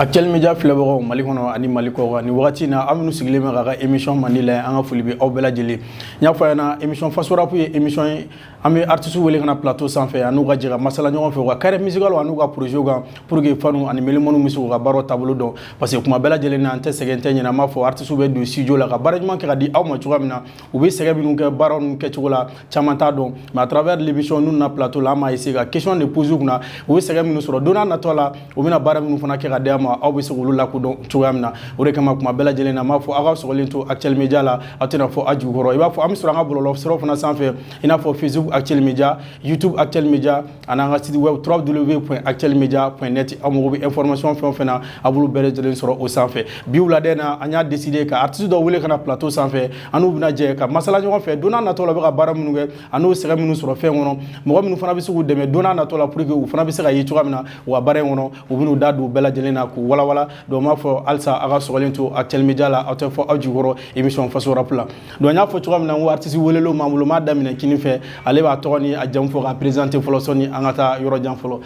Actuel Media filɛbagaw Mali kɔnɔ ani Mali kɔ ni wagati na an minnu sigilen bɛ ka émission mandi la an ka foli bɛ aw bɛɛ lajɛlen n y'a fɔ ɲɛna émission Faso Rap ye émission ye an bɛ artiste wele ka na plateau sanfɛ an'u ka jɛ ka masala ɲɔgɔn fɛ u ka carré musical an'u ka projet kan pour que fanu ani melemanu bɛ se k'u ka baaraw taabolo dɔn parce que kuma bɛɛ lajɛlen na an tɛ sɛgɛn tɛ ɲinɛ an b'a fɔ artiste bɛ don studio la ka baara ɲuman kɛ ka di aw ma cogoya min na u bɛ sɛgɛn minnu kɛ baaraw ninnu kɛcogo la caman t'a dɔn mais à travers l'émission n'u na plateau la an b'a essayer ka question de poser u kunna u bɛ sɛgɛn minnu sɔrɔ don n'a natɔ la u bɛna baara minnu fana kɛ ka di a ma aw bɛ se k'olu lakodɔn cogoya min na o de kama kuma bɛɛ lajɛlen na an b'a fɔ aw ka sɔgɔlen to Actuel Media la aw tɛna fɔ a jugukɔrɔ i b'a fɔ an bɛ sɔrɔ an ka bɔlɔlɔsiraw fana sanfɛ i n'a fɔ Facebook Actuel Media YouTube Actuel Media ani an ka site web www.actuelmedia.net aw mago bɛ information fɛn o fɛn na a b'olu bɛɛ lajɛlen sɔrɔ o sanfɛ bi wulada in na an y'a décider ka artiste dɔ wele ka na plateau sanfɛ an n'u bɛna jɛ ka masala ɲɔgɔn fɛ don n'a natɔ la u bɛ ka baara minnu kɛ a n'u sɛgɛn minnu sɔrɔ fɛn kɔnɔ mɔgɔ minnu fana bɛ se k'u dɛmɛ don n'a natɔ la pour que u fana bɛ se ka ye cogoya min na u ka baara in kɔnɔ u bɛn'u da don u bɛɛ lajɛlen na k'u walawala donc n b'a fɔ halisa aw ka sɔgɔlen to Actuel Media la aw tɛ fɔ aw jukɔrɔ émission Faso Rap la donc n y'a fɔ cogoya min na n ko artiste welelenw m'an bolo n b'a daminɛ kini fɛ ale b'a tɔgɔ ni a jamu fɔ ka présenter fɔlɔ sɔnni an ka taa yɔrɔ jan fɔlɔ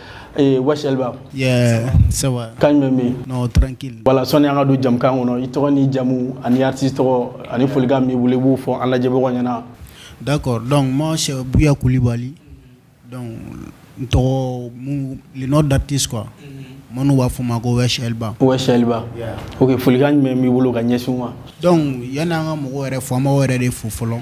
Wesh Elba yeah ça va kañ bɛ min non tranquille voilà sɔnni an ka don jamukan kɔnɔ i tɔgɔ ni jamu ani artiste tɔgɔ ani folikan min b'i bolo i b'o fɔ an lajɛbagaw ɲɛna d'accord donc moi c'est Bouya Koulibaly donc n tɔgɔ le nom d'artiste quoi minnu b'a fɔ ma ko Wesh Elba ok folikan jumɛn b'i bolo ka ɲɛsin ma donc yanni an ka mɔgɔw yɛrɛ fɔ an b'aw yɛrɛ de fo fɔlɔ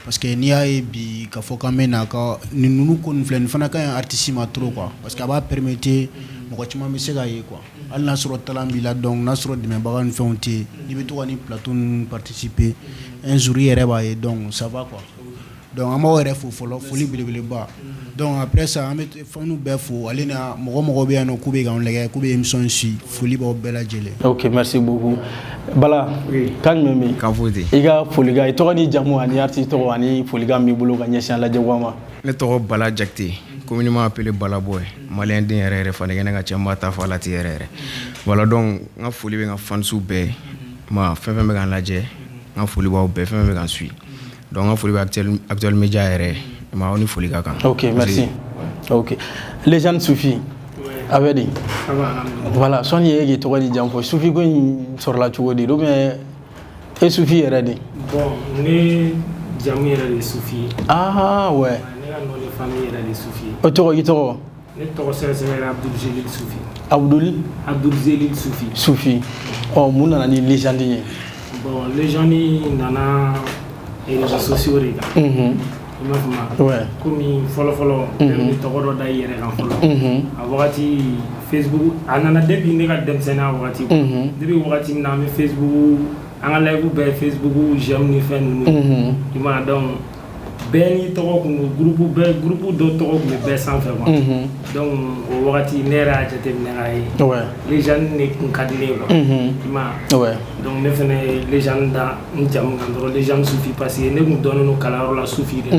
parce que n'i y'a ye bi k'a fɔ k'an bɛ na ka nin ninnu ko nin filɛ nin fana ka ɲi artiste ma trop quoi parce que a b'a permettre mɔgɔ caman bɛ se k'a ye quoi hali n'a sɔrɔ talent b'i la donc n'a sɔrɔ dɛmɛbaga ni fɛnw tɛ yen n'i bɛ to ka ni plateau ninnu participer un jour i yɛrɛ b'a ye donc ça va quoi donc an b'aw yɛrɛ fo fɔlɔ foli belebeleba donc après ça an bɛ fɛnw bɛɛ fo ale na mɔgɔ bɛ yan nɔ k'u bɛ k'an lajɛ k'u bɛ émission suit foli b'aw bɛɛ lajɛlen. ok merci beaucoup Bala kan jumɛn bɛ yen ka fɔ ten i ka folikan i tɔgɔ ni jamu ani artiste tɔgɔ ani folikan b'i bolo ka ɲɛsin lajɛbagaw ma. ne tɔgɔ Bala Jakite communément appelé Bala Boy malien den yɛrɛ fanekɛnɛ ka cɛ n b'a ta fɔ ala tɛ yɛrɛ voilà donc n ka foli bɛ n ka fansiw bɛɛ ma fɛn fɛn bɛ k'an lajɛ n ka foli b'aw bɛɛ fɛn fɛn bɛ k'an suit donc n ka foli bɛ Actuel Media yɛrɛ ma aw ni foli ka kan. ok merci ok Légende Soufi a bɛ di voilà sɔnni ye k'i tɔgɔ ni jamu fɔ Soufi ko in sɔrɔla cogo di ou bien e Soufi yɛrɛ de. bon ne jamu yɛrɛ de Soufi. ah ouais. ne ka nom de famille yɛrɛ de Soufi. o tɔgɔ i tɔgɔ. ne tɔgɔ sɛbɛsɛbɛ yɛrɛ Abdul Zelil Soufi. Abdul Zelil Soufi. Soufi ɔ mun nana ni Légende ye. bon Légende nana réseaux sociaux de kan. i m'a faamuya. komi fɔlɔfɔlɔ bɛɛ bɛ tɔgɔ dɔ da i yɛrɛ kan fɔlɔ. a wagati Facebook a nana depuis ne ka denmisɛnninya wagati depuis wagati min na an bɛ Facebook an ka live bɛɛ Facebook j'aime ni fɛn ninnu i m'a dɔn bɛɛ ni tɔgɔ kun don groupe dɔ tɔgɔ kun bɛ bɛɛ sanfɛ quoi donc o wagati ne yɛrɛ y'a jateminɛ k'a ye Légende de kun ka di ne ye quoi i m'a donc ne fana ye Légende da n jamu kan dɔrɔn Légende Soufi parce que ne kun dɔnnen don kalanyɔrɔ la Soufi de la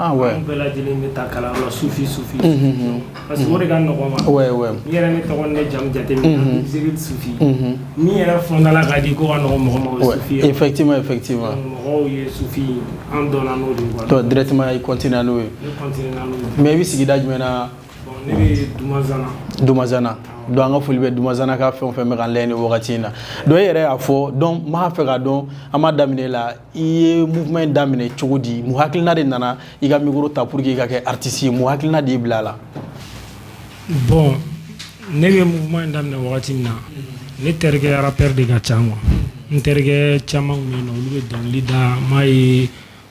an bɛɛ lajɛlen bɛ taa kalanyɔrɔ la Soufi parce que o de ka nɔgɔn ma n yɛrɛ ne tɔgɔ ne jamu jateminɛ Abdul Zelil Soufi min yɛrɛ fɔndala k'a di ko ka nɔgɔn mɔgɔ ma o ye Soufi ye effectivement mɔgɔw ye Soufi an dɔnna n'o de ye donc directement i continue n'o ye mais i bɛ sigida jumɛn na. bon ne bɛ Dumazana donc an ka foli bɛ Dumazana ka fɛn o fɛn bɛ k'an lajɛ nin wagati in na donc e yɛrɛ y'a fɔ donc n b'a fɛ k'a dɔn an b'a daminɛ la i ye mouvement in daminɛ cogo di mun hakilina de nana i ka micro ta pour que i ka kɛ artiste ye mun hakilina de y'i bila a la. bon ne bɛ mouvement in daminɛ wagati min na ne terikɛ rappeur de ka ca quoi n terikɛ caman kun bɛ yen nɔ olu bɛ dɔnkili da n m'a ye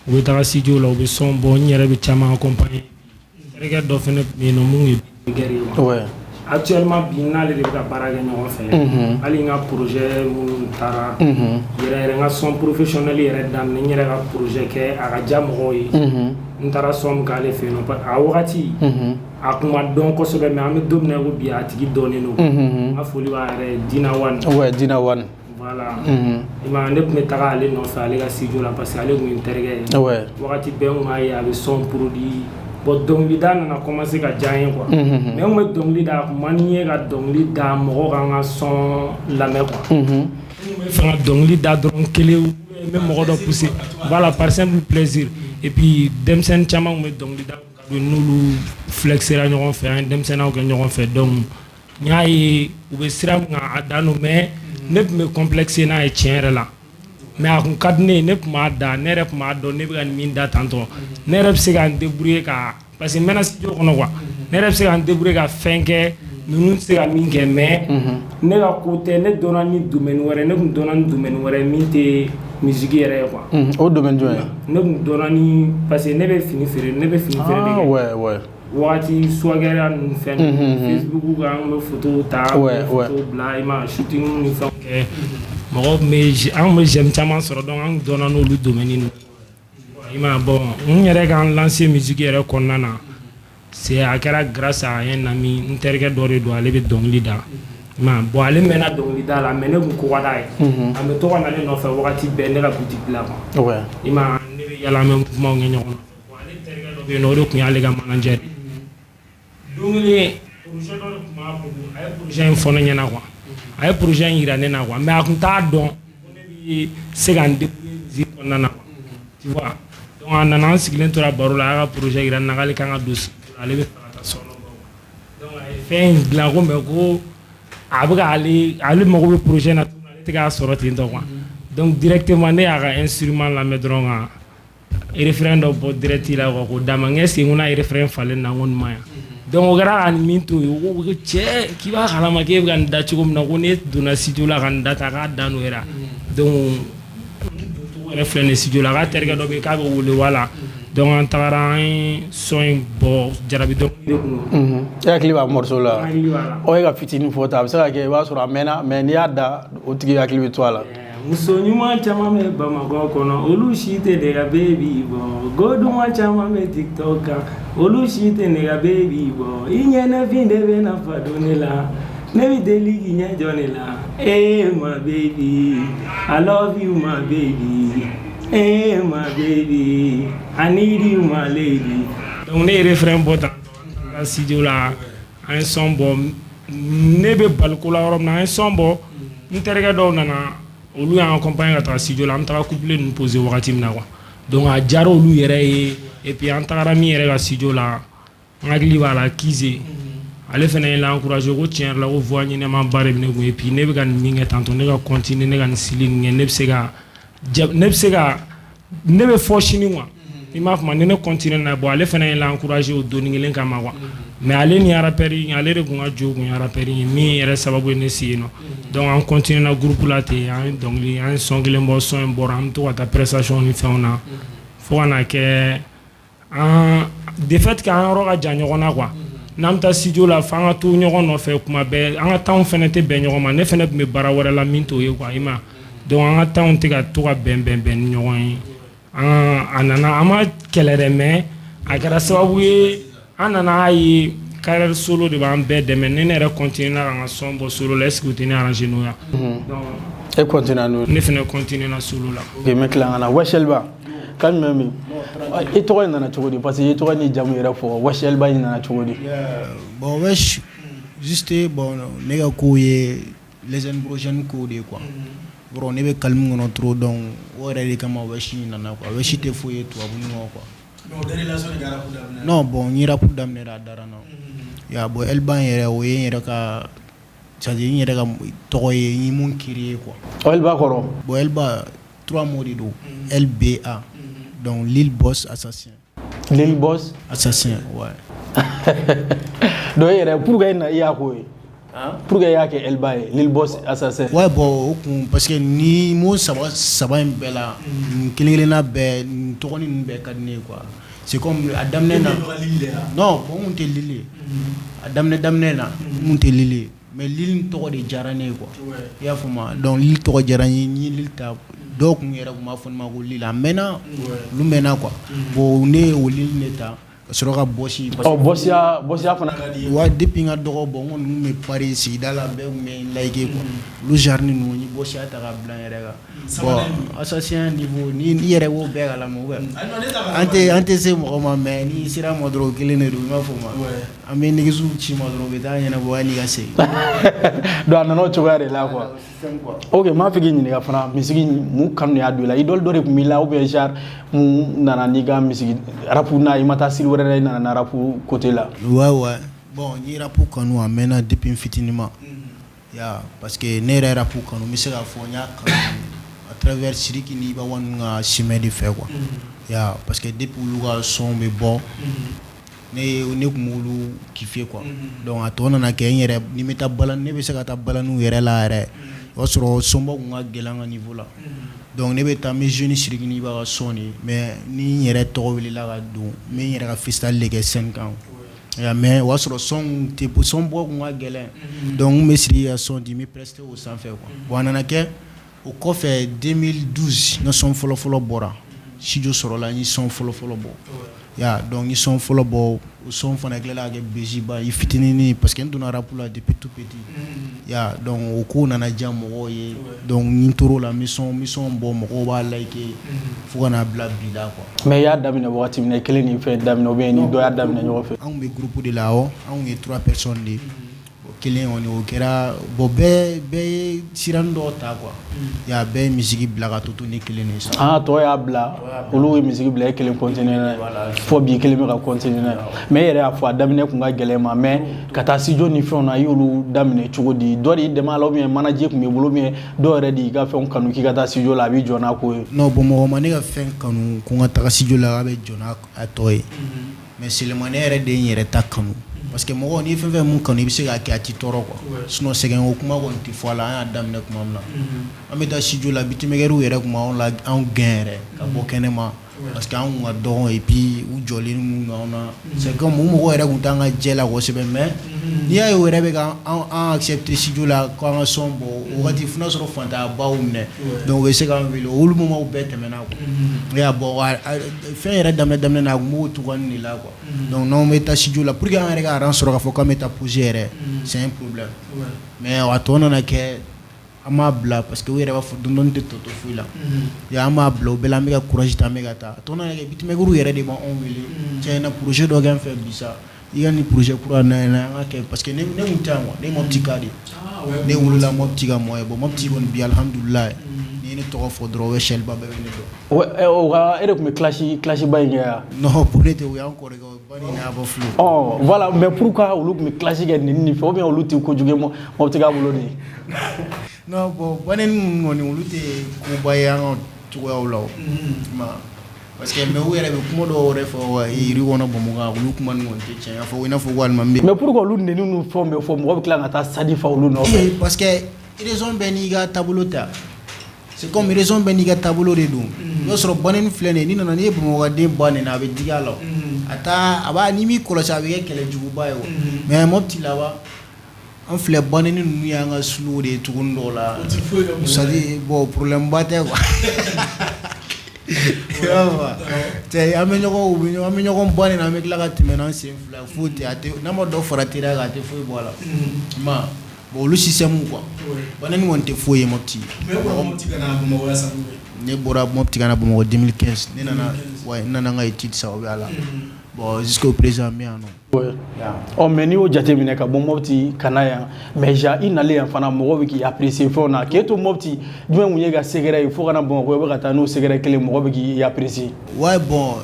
u bɛ taga studio la u bɛ son bɔ n yɛrɛ bɛ caman accompagner n terikɛ dɔ fana tun bɛ yen nɔ mun ye guerre ye quoi actuellement bi n'ale de bɛ ka baara kɛ ɲɔgɔn fɛ hali n ka projet minnu taara yɛrɛ n ka son professionnel yɛrɛ daminɛ n yɛrɛ ka projet kɛ a ka diya mɔgɔw ye n taara son min k'ale fɛ yen nɔ a wagati a kun ma dɔn kosɛbɛ mais an bɛ don min na ko bi a tigi dɔnnen don n ka foli b'a yɛrɛ Dina One voilà i m'a ne tun bɛ taga ale nɔfɛ ale ka studio la parce que ale tun ye n terikɛ ye wagati bɛɛ n kun b'a ye a bɛ son produit bon dɔnkilida nana commencer ka diya n ye quoi mais n kun bɛ dɔnkili da a kun man di n ye ka dɔnkili da mɔgɔw ka n ka son lamɛn quoi n kun bɛ fɛ ka dɔnkili da dɔrɔn kelen n bɛ mɔgɔ dɔ pousser voilà par simple plaisir et puis denmisɛnnin caman kun bɛ dɔnkili da n'olu flexera ɲɔgɔn fɛ an ye denmisɛnninyaw kɛ ɲɔgɔn fɛ donc n y'a ye u bɛ sira min kan a dan don mais ne tun bɛ complexe n'a ye tiɲɛ yɛrɛ la mais a kun ka di ne ye ne tun b'a da ne yɛrɛ tun b'a dɔn ne bɛ ka nin min da tantɔ ne yɛrɛ bɛ se ka n débrouiller ka parce que n mɛnna studio kɔnɔ quoi ne yɛrɛ bɛ se ka n débrouiller ka fɛn kɛ ninnu tɛ se ka min kɛ mais ne ka ko tɛ ne donna ni domaine wɛrɛ ne tun donna ni domaine wɛrɛ min tɛ musique yɛrɛ ye quoi. O domaine jumɛn? Ne tun donna ni parce que ne bɛ fini feere de kɛ. Ouais. Wagati swagɛra ninnu fɛn ninnu Facebook kan an bɛ photo ta photo bila i ma shooting ni fɛnw kɛ mɔgɔw tun bɛ an bɛ j'aime caman sɔrɔ donc an donna n'olu domaine ninnu i ma bon n yɛrɛ ka n lancer musique yɛrɛ kɔnɔna na c'est a kɛra grâce à un ami n terikɛ dɔ de don ale bɛ dɔnkili da bon ale mɛnna dɔnkili da la mais ne tun ko ka d'a ye a bɛ to ka na ne nɔfɛ wagati bɛɛ ne ka boutique la quoi i ma ne bɛ yala an bɛ kumaw kɛ ɲɔgɔn na bon ale terikɛ dɔ bɛ yen nɔ o de tun y'ale ka manager don kelen projet dɔ de tun b'a bolo a ye projet in fɔ ne ɲɛna quoi a ye projet in yira ne na quoi mais a tun t'a dɔn ko ne bɛ se ka n débrouiller musique kɔnɔna na tu vois donc a nana an sigilen tora baro la a y'a ka projet yira ne na k'ale kan ka don ale bɛ fɛ ka taa sɔrɔ donc a ye fɛn in dilan ko mais ko a bɛ ka ale mago bɛ projet in na tuguni ale tɛ k'a sɔrɔ ten tɔ quoi donc directement ne y'a ka instrument lamɛn dɔrɔn ka refrain dɔ bɔ direct la quoi ko d'a ma n est-ce que n ko n'a ye refrain falen na n ko nin ma ɲi donc o kɛra ka nin min to yen o ko cɛ k'i b'a kalama k'e bɛ ka nin da cogo min na ko ne donna studio la ka nin da ta k'a dan n'o yɛrɛ donc o yɛrɛ filɛ nin ye studio la k'a terikɛ dɔ bɛ yen k'a bɛ wele wala donc an tagara an ye son in bɔ jarabi dɔnkili de kun don. E hakili b'a morceau la o ye ka fitinin fɔ ta a bɛ se ka kɛ i b'a sɔrɔ a mɛnna mais n'i y'a da o tigi hakili bɛ to a la. Muso ɲuman caman bɛ Bamakɔ kɔnɔ olu si tɛ ne ka baby bɔ ko duman caman bɛ TikTok kan olu si tɛ ne ka baby bɔ i ɲɛnafin de bɛ nafa don ne la ne bɛ deli k'i ɲɛ jɔ ne la my baby I love you my baby my baby I need you my lady. Donc ne ye refrain bɔ tan an taara studio la an ye son bɔ ne bɛ baliko la yɔrɔ min na an ye son bɔ n terikɛ dɔw nana olu y'an accompagner ka taga studio la an taga couplet ninnu poser wagati min na quoi donc a diyara olu yɛrɛ ye et puis an tagara min yɛrɛ ka studio la n hakili b'a la Kize ale fana ye la encourager ko tiɲɛ yɛrɛ la ko voix ɲɛnɛma ba de bɛ ne kun et puis ne bɛ ka nin min kɛ tantôt ne ka continuer ne ka nin sili nin kɛ ne bɛ fɔ sini quoi i m'a faamu ni ne continuer na bon ale fana ye la encourager o donni kelen kama quoi mais ale ni rappeur ale de kun ka jo kun ye rappeur ye min yɛrɛ sababu ye ne si yen nɔ donc an continuer na groupe la ten an ye dɔnkili an ye son kelen bɔ son in bɔra an bɛ to ka taa prestation ni fɛnw na fo ka na kɛ an de fait que an yɔrɔ ka jan ɲɔgɔn na quoi n'an bɛ taa studio la f'an ka to ɲɔgɔn nɔfɛ kuma bɛɛ an ka temps fana tɛ bɛn ɲɔgɔn ma ne fana tun bɛ baara wɛrɛ la min t'o ye quoi i ma donc an ka temps tɛ ka to ka bɛn ni ɲɔgɔn ye a nana an ma kɛlɛ dɛ mais a kɛra sababu ye an nana ye carrière solo de b'an bɛɛ dɛmɛ ne yɛrɛ continuer na ka n ka son bɔ solo la est-ce que o tɛ ne arranger n'o ye donc e continue n'o ne fana continuer na solo la. ok n bɛ tila ka na Weshelba kan jumɛn bɛ yen i tɔgɔ in nana cogo di parce que i tɔgɔ ni jamu yɛrɛ fɔ Weshelba in nana cogo di. bon wesh juste bon ne ka ko ye les prochaines ko de quoi bro ne bɛ calme kɔnɔ trop donc o yɛrɛ de kama wesh nana quoi wesh tɛ foyi ye tubabu nɔgɔ quoi. non bon n ye rap daminɛ a dara non ya bon Elba yɛrɛ o ye n yɛrɛ ka c'est-à-dire n yɛrɛ ka tɔgɔ ye n ye mun créer quoi. Elba kɔrɔ. bon Elba 3 mots de do LBA donc Lil Boss Assassin. Lil Boss Assassin ouais. donc e yɛrɛ pourquoi i y'a ko ye pourquoi i y'a kɛ Elba ye Lil Boss Assassin. ouais bon o kun parce que ni mo saba in bɛɛ la kelen-kelenna bɛɛ nin tɔgɔnin ninnu bɛɛ ka di ne ye quoi c'est comme a daminɛ na non bon mun tɛ Lil ye a daminɛ na mun tɛ Lil ye mais Lil tɔgɔ de diyara ne ye quoi i y'a faamu donc Lil tɔgɔ diyara n ye n ye Lil ta dɔw kun yɛrɛ kun b'a fɔ ne ma ko Lil a mɛnna olu mɛnna quoi bon ne ye o Lil ne ta ka sɔrɔ ka bɔsi. bɔsiya fana ka di ye. wa depuis n ka dɔgɔ bon n kɔni kun bɛ pari sigida la bɛɛ kun bɛ n like quoi olu genre ninnu n ye bɔsiya ta ka bila n yɛrɛ kan bon Assassin niveau ni yɛrɛ b'o bɛɛ kalama ou bien an tɛ se mɔgɔ ma mais ni sera ma dɔrɔn kelen de don i m'a fɔ ma an bɛ nɛgɛsiw ci ma dɔrɔn u bɛ taa ɲɛnabɔ hali ka segin. donc a nana o cogoya de la quoi. ok m'a fɛ k'i ɲininka fana misigi mun kanu de y'a don i la idole dɔ de tun b'i la ou bien genre mun nana n'i ka misigi rapu na i ma taa siri wɛrɛ la i nana na rapu côté la. ouais Bon, ni rap kanu a mena depuis fitinement. Ya parce que ne yɛrɛ rap kanu mi se ka fɔ n y'a kanu à travers Siriki ni Ibawan ka chemin de fait quoi. Ya parce que depuis olu ka son bɛ bɔ ne kun m'olu kiffer quoi. Donc a tɔ nana kɛ n yɛrɛ ni n bɛ taa balani ne bɛ se ka taa balaniw yɛrɛ la yɛrɛ o y'a sɔrɔ sonbɔ kun ka gɛlɛn ka niveau la. Donc ne bɛ taa n bɛ jeune Siriki ni Iba ka son de mais ni n yɛrɛ tɔgɔ welela ka don n bɛ n yɛrɛ ka freestyle de kɛ scène kan. Mais o y'a sɔrɔ son bɔ kun ka gɛlɛn donc n bɛ Siriki ka son di n bɛ prester o sanfɛ quoi. Bon a nana kɛ o kɔfɛ 2012 n ka son fɔlɔ bɔra studio sɔrɔla n ye son fɔlɔ bɔ. Ya donc n ye son fɔlɔ bɔ o son fana tilala ka kɛ beziba i fitininin parce que n donna rap la depuis tout petit. Ya donc o ko nana diya mɔgɔw ye donc n tor'o la n bɛ son bɔ mɔgɔw b'a like fo ka n'a bila bi la quoi. Mais i y'a daminɛ wagati min na i kelen ni fɛn daminɛ ou bien ni dɔ y'a daminɛ ɲɔgɔn fɛ. Anw bɛ groupe de la awɔ anw ye 3 personnes de kelen kɔni o kɛra bon bɛɛ ye sirani dɔw ta quoi. Ya bɛɛ ye misiki bila ka to ni kelen de sa. Tɔ y'a bila olu ye misiki bila e kelen continuer n'a ye fo bi kelen bɛ ka continuer n'a ye mais e yɛrɛ y'a fɔ a daminɛ kun ka gɛlɛn ma mais ka taa studio ni fɛnw na i y'olu daminɛ cogo di dɔ de y'i dɛmɛ a la ou bien manager kun b'i bolo ou bien dɔw yɛrɛ de y'i ka fɛnw kanu k'i ka taa studio la a b'i jɔ n'a ko ye. Non bon mɔgɔ ma ne ka fɛn kanu ko n ka taga studio la k'a bɛ jɔ n'a tɔ ye mais seulement ne yɛrɛ de ye n yɛrɛ ta kanu. Parce que mɔgɔ n'i fɛn mun kanu i bɛ se k'a kɛ a t'i tɔɔrɔ quoi. Sinon sɛgɛn o kuma kɔni tɛ fɔ a la an y'a daminɛ kuma min na an bɛ taa studio la beatmakers yɛrɛ kun b'anw gɛn yɛrɛ ka bɔ kɛnɛma parce que anw kun ka dɔgɔn et puis u jɔlen mun anw na c'est comme u mɔgɔ yɛrɛ kun t'an ka jɛ la kosɛbɛ mais n'i y'a ye o yɛrɛ bɛ ka an accepter studio la ko an ka son bɔ o wagati fo n'a sɔrɔ fantayabaw minɛ donc u bɛ se k'an wele olu moments bɛɛ tɛmɛna quoi. Ya bon fɛn yɛrɛ daminɛ na a kun b'o cogoya de la quoi. Donc n'anw bɛ taa studio la pour que an yɛrɛ ka rang sɔrɔ k'a fɔ k'an bɛ taa poser yɛrɛ c'est un problème mais a tɔ nana kɛ an m'a bila parce que u yɛrɛ b'a fɔ dɔɔni tɛ tɔ to foyi la ya an m'a bila o bɛɛ la an bɛ ka courage ta an bɛ ka taa a tɔ nana kɛ beatmakers yɛrɛ de b'anw wele tiɲɛ na projet dɔ kɛ n fɛ bi sa i ka ni projet kura na an ka kɛ parce que ne kun tɛ yan quoi ne ye Mopti ka de ne wolola Mopti ka mɔgɔ ye bon Mopti kɔni bi alhamdulilayi ni ye ne tɔgɔ fɔ dɔrɔn o bɛ Shɛliba bɛɛ bɛ ne dɔn. o ka e de kun bɛ classe ba in kɛ yan. Non bon ne tɛ o y'an kɔrɔkɛ o ba ni ne y'a bɔ filo. Voilà mais pourquoi olu kun bɛ classe kɛ nin fɛ ou bien olu tɛ kojugu ye Mopti ka bolo de ye. Non bon banen ninnu kɔni olu tɛ koba ye an ka cogoyaw la o parce que mais u yɛrɛ bɛ kuma dɔw yɛrɛ fɔ yiri kɔnɔ Bamakɔ olu kuma ninnu tɛ tiɲɛ a fɔ i n'a fɔ ko alimami. Mais pourquoi olu neni ninnu fɛnw bɛ fɔ mɔgɔ bɛ tila ka taa sadi fa olu nɔfɛ. Parce que raison bɛɛ n'i ka taabolo ta c'est comme raison bɛɛ n'i ka taabolo de don i b'a sɔrɔ banen filɛ nin ye n'i nana n'i ye Bamakɔden ba nin na a bɛ digi a la a b'a n'i m'i kɔlɔsi a bɛ kɛ kɛlɛjuguba ye mais Mopti laban an filɛ banen ninnu y'an ka slow de ye tuguni dɔw la c'est à dire bon problème ba tɛ quoi. An bɛ ɲɔgɔn ba nin na an bɛ tila ka tɛmɛ n'an sen fila foyi tɛ n'a ma dɔ fara teriya kan a tɛ foyi bɔ a la ma bon olu système quoi banen kɔni tɛ foyi ye Mopti. Ne bɔra Mopti ka na Bamakɔ 2015 ne nana n ka étude sababuya la bon jusqu'au présent n bɛ yan nɔ. Mais n'i y'o jateminɛ ka bɔ Mopti ka na yan mais i nalen yan fana mɔgɔw bɛ k'i apprécier fɛnw na k'e to Mopti jumɛn kun ye ka secret ye fo ka na Bamakɔ i bɛ ka taa n'o secret kelen mɔgɔw bɛ k'i apprécier. Ouais bon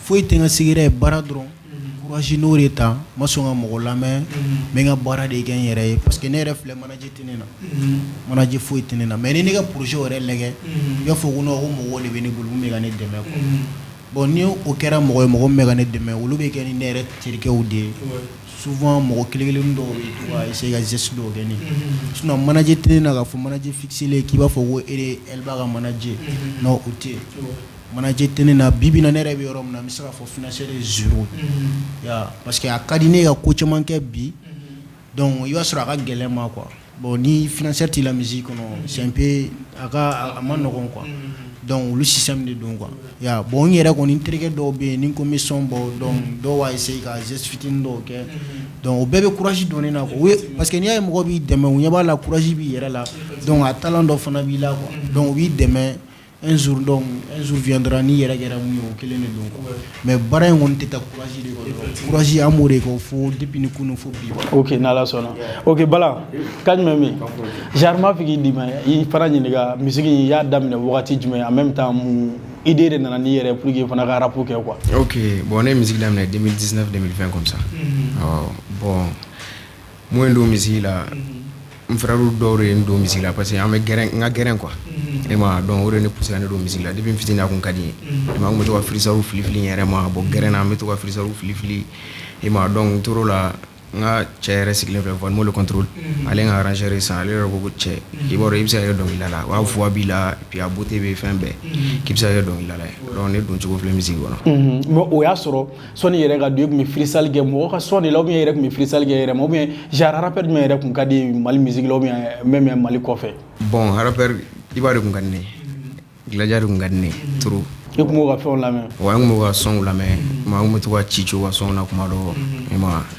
foyi tɛ n ka secret ye baara dɔrɔn courage n'o de ta n ma sɔn ka mɔgɔ lamɛn n bɛ n ka baara de kɛ n yɛrɛ ye parce que ne yɛrɛ filɛ manager tɛ ne na manager foyi tɛ ne na mais ni ne ka projet yɛrɛ lajɛ i b'a fɔ ko non ko mɔgɔw de bɛ ne bolo mun bɛ ka ne dɛmɛ quoi. Bon ni o kɛra mɔgɔ ye mɔgɔ min bɛ ka ne dɛmɛ olu bɛ kɛ ni ne yɛrɛ terikɛw de ye souvent mɔgɔ kelen dɔw bɛ to ka essayer ka geste dɔw kɛ ne sinon manager tɛ ne na k'a fɔ manager fixé k'i b'a fɔ ko elle b'a ka manager non o tɛ manager tɛ ne na bi bi in na ne yɛrɛ bɛ yɔrɔ min na n bɛ se k'a fɔ financier de zéro ya parce que a ka di ne ye ka ko caman kɛ bi donc i b'a sɔrɔ a ka gɛlɛn ma quoi bon ni financier t'i la musique kɔnɔ c'est un peu a ma nɔgɔn quoi. Donc olu système de don quoi ya bon n yɛrɛ kɔni n terikɛ dɔw bɛ yen ni ko n bɛ son bɔ donc dɔw b'a essayer ka geste fitinin dɔw kɛ donc o bɛɛ bɛ courage don ne na quoi parce que n'i y'a ye mɔgɔ b'i dɛmɛ u ɲɛ b'a la courage b'i yɛrɛ la donc a talent dɔ fana b'i la quoi donc u b'i dɛmɛ un jour viendra n'i yɛrɛ kɛra mun ye o kelen de don quoi mais baara in kɔni tɛ taa courage de kɔ courage an b'o de kɛ fo depuis ni kunun fo bi. Ok n'Ala sɔnna ok Bala ka jumɛn bɛ yen Jarma fɛ k'i dɛmɛ i fana ɲininka misiki in i y'a daminɛ wagati jumɛn en même temps mun idée de nana ni yɛrɛ pour que fana ka rap kɛ quoi. Ok, bon ne musique daminɛ 2019-2020 comme ça. Bon moi ndo musique la n frère dɔw de ye n don musique la parce que an bɛ n ka gɛrɛn quoi. Et ma donc o de ne poussé ka ne don musique la depuis n fitinin a kun ka di n ye. Et ma n kun bɛ to ka freestyle fili n yɛrɛ ma bon gɛrɛn na n bɛ to ka freestyle fili. Et ma donc n tor'o la n ka cɛ yɛrɛ sigilen filɛ Van le contrôle ale ka arrangeur ye sisan ale yɛrɛ ko cɛ i b'a dɔn i bɛ se ka kɛ dɔnkilidala la wa voix b'i la puis a beauté bɛ fɛn bɛɛ k'i bɛ se ka kɛ dɔnkilidala ye donc ne don cogo filɛ musique kɔnɔ. Mais o y'a sɔrɔ sɔnni yɛrɛ ka don i tun bɛ freestyle kɛ mɔgɔ ka sɔn de la ou bien i yɛrɛ tun bɛ freestyle kɛ yɛrɛ ma ou bien genre rappeur jumɛn yɛrɛ tun ka di Mali musique la ou bien même Mali kɔfɛ. Bon rappeur i b'a de tun ka di ne ye Gladia de tun ka di ne ye trop. I tun b'o ka fɛnw lamɛn. Wa n tun b'o ka sɔnw lamɛn ma n tun bɛ to ka ci o ka sɔnw na kuma dɔ.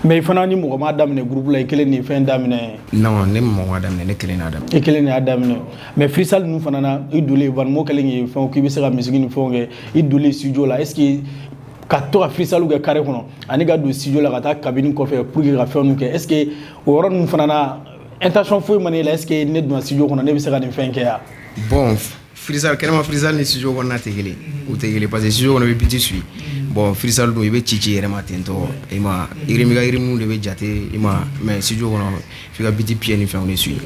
Mais i fana ni mɔgɔ m'a daminɛ groupe la i kelen ni fɛn daminɛ. Non ne mɔgɔ m'a daminɛ ne kelen n'a daminɛ. I kelen de y'a daminɛ mais freestyle ninnu fana na i donnen Van kɛlen k'i fɛnw k'i bɛ se ka musique ni fɛnw kɛ i donnen studio la est-ce que ka to ka freestyle kɛ carré kɔnɔ ani ka don studio la ka taa cabine kɔfɛ pour que ka fɛn ninnu kɛ est-ce que o yɔrɔ ninnu fana na intention foyi ma ne la est-ce que ne donna studio kɔnɔ ne bɛ se ka nin fɛn kɛ ya. Bon freestyle kɛnɛma freestyle ni studio kɔnɔna tɛ kelen o tɛ kelen parce que studio kɔnɔ i bɛ biti suit bon freestyle dun i bɛ ci yɛrɛ ma ten tɔ i ma rythme ka rythme de bɛ jate i ma mais studio kɔnɔ f'i ka biti pied ni fɛnw de suit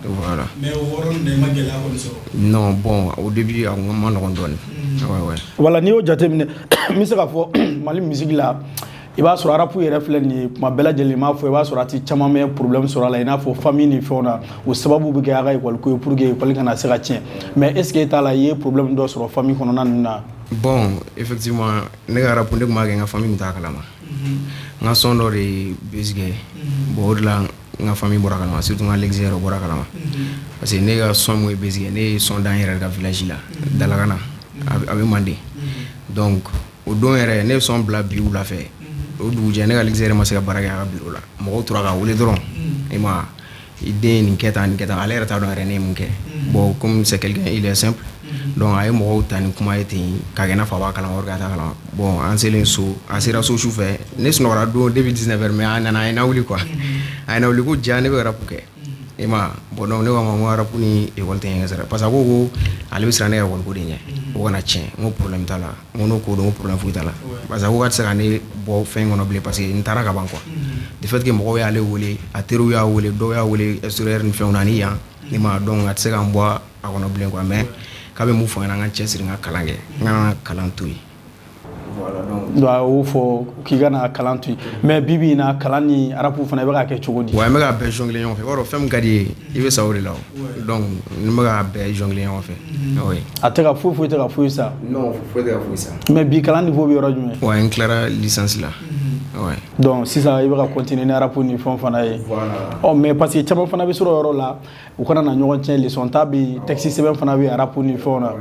voilà. Mais o yɔrɔ ninnu de ma gɛlɛya kɔni sɔrɔ. Non bon au début a ma nɔgɔn dɔɔni. Ouais. Voilà n'i y'o jateminɛ n bɛ se ka fɔ Mali musique la i b'a sɔrɔ rap yɛrɛ filɛ nin ye kuma bɛɛ lajɛlen m'a fɔ i b'a sɔrɔ a tɛ caman bɛ problème sɔrɔ a la i n'a fɔ famille ni fɛnw na o sababu bɛ kɛ a ka école ko ye pour que école kana se ka tiɲɛ mais est ce que e t'a la i ye problème dɔ sɔrɔ famille kɔnɔna ninnu na. Bon effectivement ne ka rap ne tun b'a kɛ n ka famille tun t'a kalama n ka son dɔ de basique bon o de la n ka famille bɔra kalama surtout n ka Lex yɛrɛ bɔra kalama parce que ne ka son mun ye basique ne ye son da n yɛrɛ ka village la Dalakana a bɛ Mande donc o don yɛrɛ ne ye son bila bi wula fɛ o dugujɛ ne ka Lex yɛrɛ ma se ka baara kɛ a ka bureau la mɔgɔw tora ka wele dɔrɔn i ma i den ye nin kɛ tan ale yɛrɛ t'a dɔn yɛrɛ ne ye mun kɛ bon comme c'est quelqu'un il est simple donc a ye mɔgɔw ta ni kuma ye ten k'a kɛ i n'a fɔ a b'a kalama ka t'a kalama bon an selen so a sera so su fɛ ne sunɔgɔra don depuis 19h mais a nana a ye na wuli quoi a ye na wuli ko ja ne bɛ rap kɛ i ma bon donc ne ko a ma n ko rap ni école tɛ ɲɛ sira parce que a ko ale bɛ siran ne ka école ko de ɲɛ o kana tiɲɛ n ko problème t'a la n ko n'o ko don n ko problème foyi t'a la parce que a ko ka tɛ se ka ne bɔ fɛn kɔnɔ bilen parce que n taara ka ban quoi de fait que mɔgɔw y'ale wele a teriw y'a wele dɔw y'a wele extérieur ni fɛnw na ani yan i ma donc a tɛ se ka n bɔ a kɔnɔ bilen quoi mais k'a bɛ mun fɔ n ɲɛna n ka cɛsiri n ka kalan kɛ n kana kalan to yen. Voilà donc a y'o fɔ k'i ka na kalan to yen mais bi bi in na kalan ni rap fana i bɛ ka kɛ cogo di. wa n bɛ ka bɛɛ jongler ɲɔgɔn fɛ i b'a dɔn fɛn min ka di ye i bɛ sa o de la o donc n bɛ ka bɛɛ jongler ɲɔgɔn fɛ. oui. a tɛ ka foyi tɛ ka foyi sa. non foyi tɛ ka foyi sa. mais bi kalan niveau bɛ yɔrɔ jumɛn. wa n tilara licence la. ouais. donc sisan i bɛ ka continuer ni rap ni fɛn fana ye. voilà. mais parce que caman fana bɛ sɔrɔ yɔrɔ la u kana na ɲɔgɔn tiɲɛ leçon ta bɛ texte sɛbɛn fana bɛ rap ni fɛnw na.